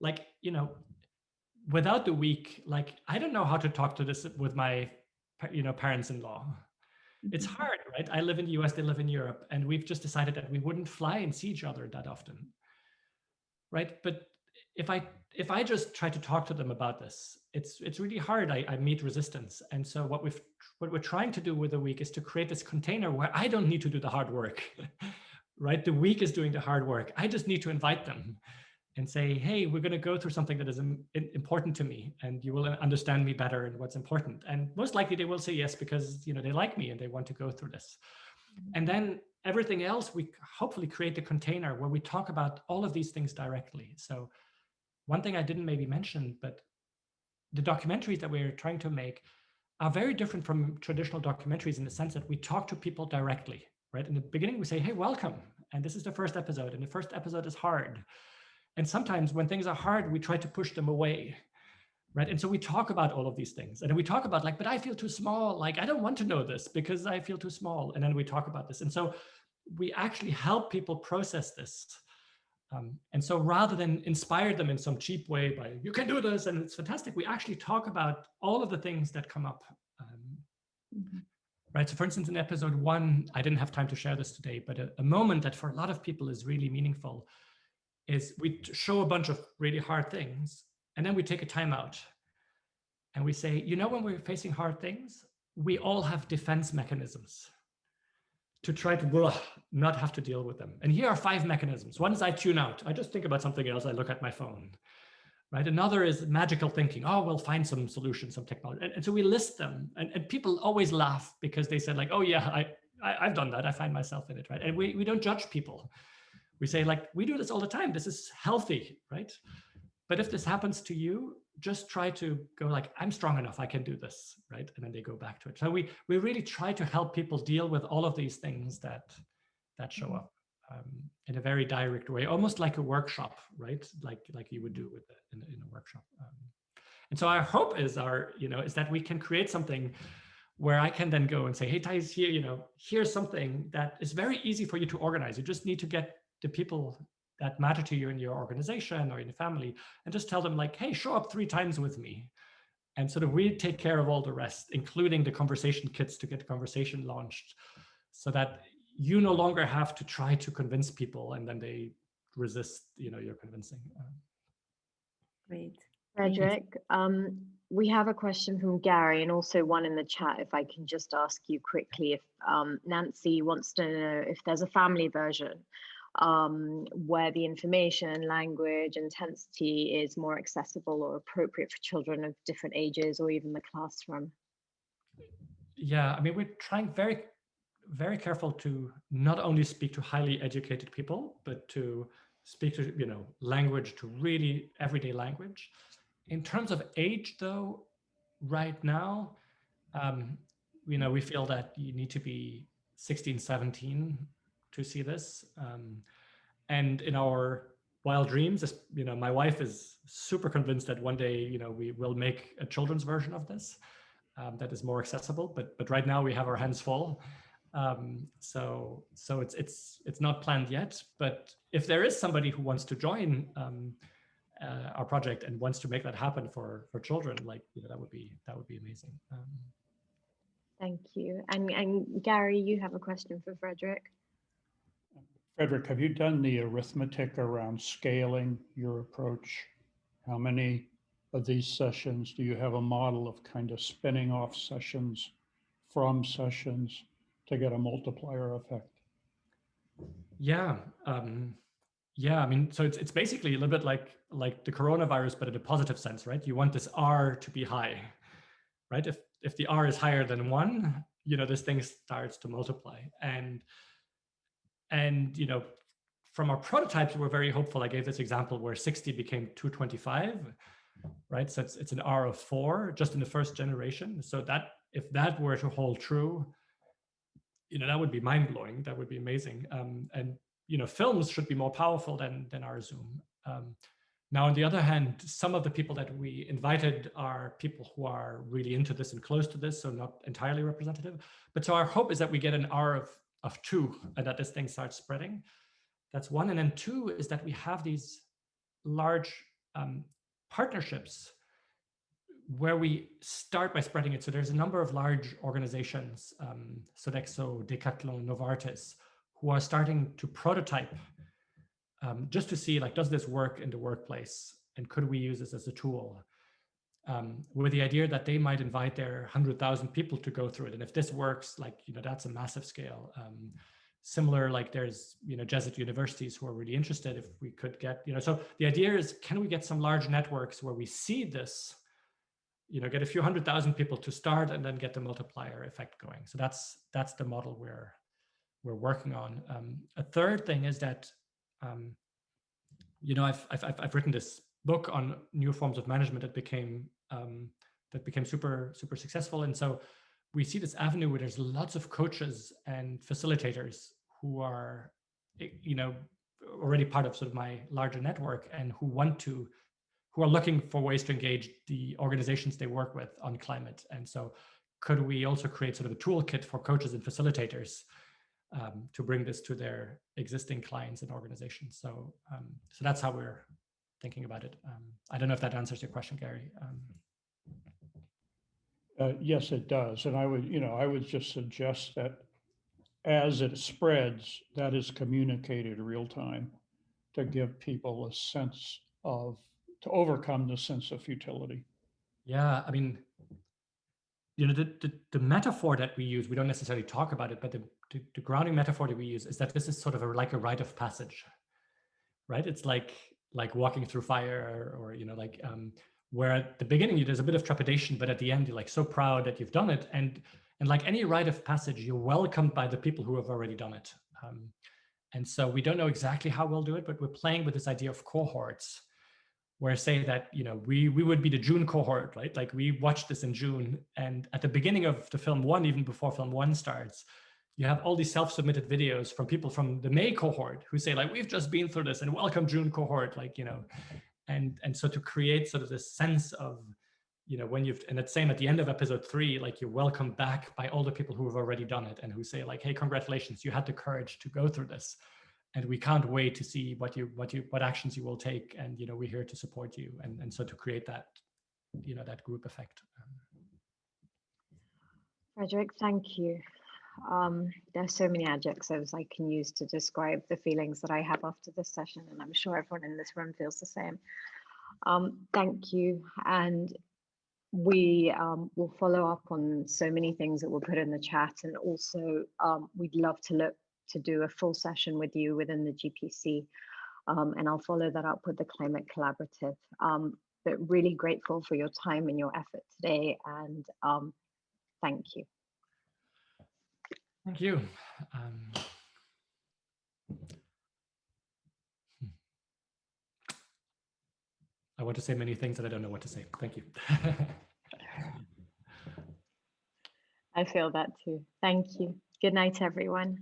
like, you know, without the week, like, I don't know how to talk to this with my, parents-in-law. It's hard, right? I live in the US, they live in Europe, and we've just decided that we wouldn't fly and see each other that often, right? But if I just try to talk to them about this, it's really hard. I meet resistance. And so what we're trying to do with the week is to create this container where I don't need to do the hard work, right? The week is doing the hard work. I just need to invite them and say, hey, we're going to go through something that is important to me, and you will understand me better and what's important. And most likely they will say yes, because they like me and they want to go through this. And then everything else, we hopefully create the container where we talk about all of these things directly. So one thing I didn't maybe mention, but the documentaries that we're trying to make are very different from traditional documentaries in the sense that we talk to people directly, right? In the beginning, we say, hey, welcome. And this is the first episode. And the first episode is hard. And sometimes when things are hard, we try to push them away, right? And so we talk about all of these things. And then we talk about like, but I feel too small. Like, I don't want to know this because I feel too small. And then we talk about this. And so we actually help people process this. And so rather than inspire them in some cheap way by, you can do this and it's fantastic, we actually talk about all of the things that come up. Right. So for instance, in episode 1, I didn't have time to share this today, but a moment that for a lot of people is really meaningful is we show a bunch of really hard things, and then we take a time out and we say, when we're facing hard things, we all have defense mechanisms to try to not have to deal with them. And here are 5 mechanisms. One is I tune out. I just think about something else. I look at my phone, right? Another is magical thinking. Oh, we'll find some solution, some technology. And so we list them, and people always laugh because they said like, oh yeah, I've done that. I find myself in it, right? And we don't judge people. We say like, we do this all the time. This is healthy, right? But if this happens to you, just try to go like, I'm strong enough, I can do this, right? And then they go back to it. So we really try to help people deal with all of these things that show up in a very direct way, almost like a workshop, right? Like you would do with in a workshop. And so our hope is is that we can create something where I can then go and say, hey, Thais, here, here's something that is very easy for you to organize. You just need to get the people that matter to you in your organization or in your family, and just tell them like, hey, show up 3 times with me. And sort of we take care of all the rest, including the conversation kits to get the conversation launched, so that you no longer have to try to convince people and then they resist, your convincing. Great. Frederick, we have a question from Gary and also one in the chat, if I can just ask you quickly, if Nancy wants to know if there's a family version where the information, language, intensity is more accessible or appropriate for children of different ages or even the classroom. Yeah, I mean, we're trying very, very careful to not only speak to highly educated people, but to speak to, language, to really everyday language. In terms of age, though, right now, we feel that you need to be 16, 17 to see this. And in our wild dreams, my wife is super convinced that one day, we will make a children's version of this. that is more accessible. But right now we have our hands full. So it's not planned yet. But if there is somebody who wants to join our project and wants to make that happen for children, like, you know, that would be amazing. Thank you. And Gary, you have a question for Frederick. Frederick, have you done the arithmetic around scaling your approach? How many of these sessions do you have a model of kind of spinning off sessions from sessions to get a multiplier effect? Yeah. Yeah, I mean, so it's basically a little bit like the coronavirus, but in a positive sense, right? You want this R to be high, right? If the R is higher than 1, you know, this thing starts to multiply. And you know, from our prototypes, we're very hopeful. I gave this example where 60 became 225, right? So it's an R of 4 just in the first generation. So that if that were to hold true, you know, that would be mind blowing. That would be amazing. And you know, films should be more powerful than our Zoom. Now, on the other hand, some of the people that we invited are people who are really into this and close to this, so not entirely representative. But so our hope is that we get an R of 2 and that this thing starts spreading. That's 1. And then 2 is that we have these large partnerships where we start by spreading it. So there's a number of large organizations, Sodexo, Decathlon, Novartis, who are starting to prototype just to see, like, does this work in the workplace? And could we use this as a tool? With the idea that they might invite their 100,000 people to go through it. And if this works, like, you know, that's a massive scale. Similar, like there's, you know, Jesuit universities who are really interested if we could get, you know, so the idea is, can we get some large networks where we see this, you know, get a few 100,000 people to start and then get the multiplier effect going. So that's the model we're working on. A third thing is that, you know, I've written this book on new forms of management that became super successful, and so we see this avenue where there's lots of coaches and facilitators who are, you know, already part of sort of my larger network and who are looking for ways to engage the organizations they work with on climate. And so could we also create sort of a toolkit for coaches and facilitators to bring this to their existing clients and organizations? So that's how we're thinking about it. I don't know if that answers your question, Gary. Yes, it does. And I would just suggest that as it spreads, that is communicated real time to give people a sense of, to overcome the sense of futility. Yeah, I mean, you know, the metaphor that we use, we don't necessarily talk about it, but the grounding metaphor that we use is that this is sort of like a rite of passage, right? It's like walking through fire, or you know, like where at the beginning there's a bit of trepidation, but at the end you're like so proud that you've done it. And like any rite of passage, you're welcomed by the people who have already done it. And so we don't know exactly how we'll do it, but we're playing with this idea of cohorts, where say that, you know, we would be the June cohort, right? Like we watched this in June, and at the beginning of the film 1, even before film 1 starts, you have all these self-submitted videos from people from the May cohort who say, like, we've just been through this and welcome June cohort, like, you know, and so to create sort of this sense of, you know, when and it's same at the end of episode 3, like you're welcomed back by all the people who have already done it and who say, like, hey, congratulations, you had the courage to go through this. And we can't wait to see what actions you will take. And, you know, we're here to support you. And so to create that, you know, that group effect. Frederick, thank you. There's so many adjectives I can use to describe the feelings that I have after this session, and I'm sure everyone in this room feels the same. Thank you. And we will follow up on so many things that were put in the chat, and also we'd love to do a full session with you within the GPC, and I'll follow that up with the Climate Collaborative. But really grateful for your time and your effort today, and thank you. Thank you. I want to say many things that I don't know what to say. Thank you. I feel that too. Thank you. Good night, everyone.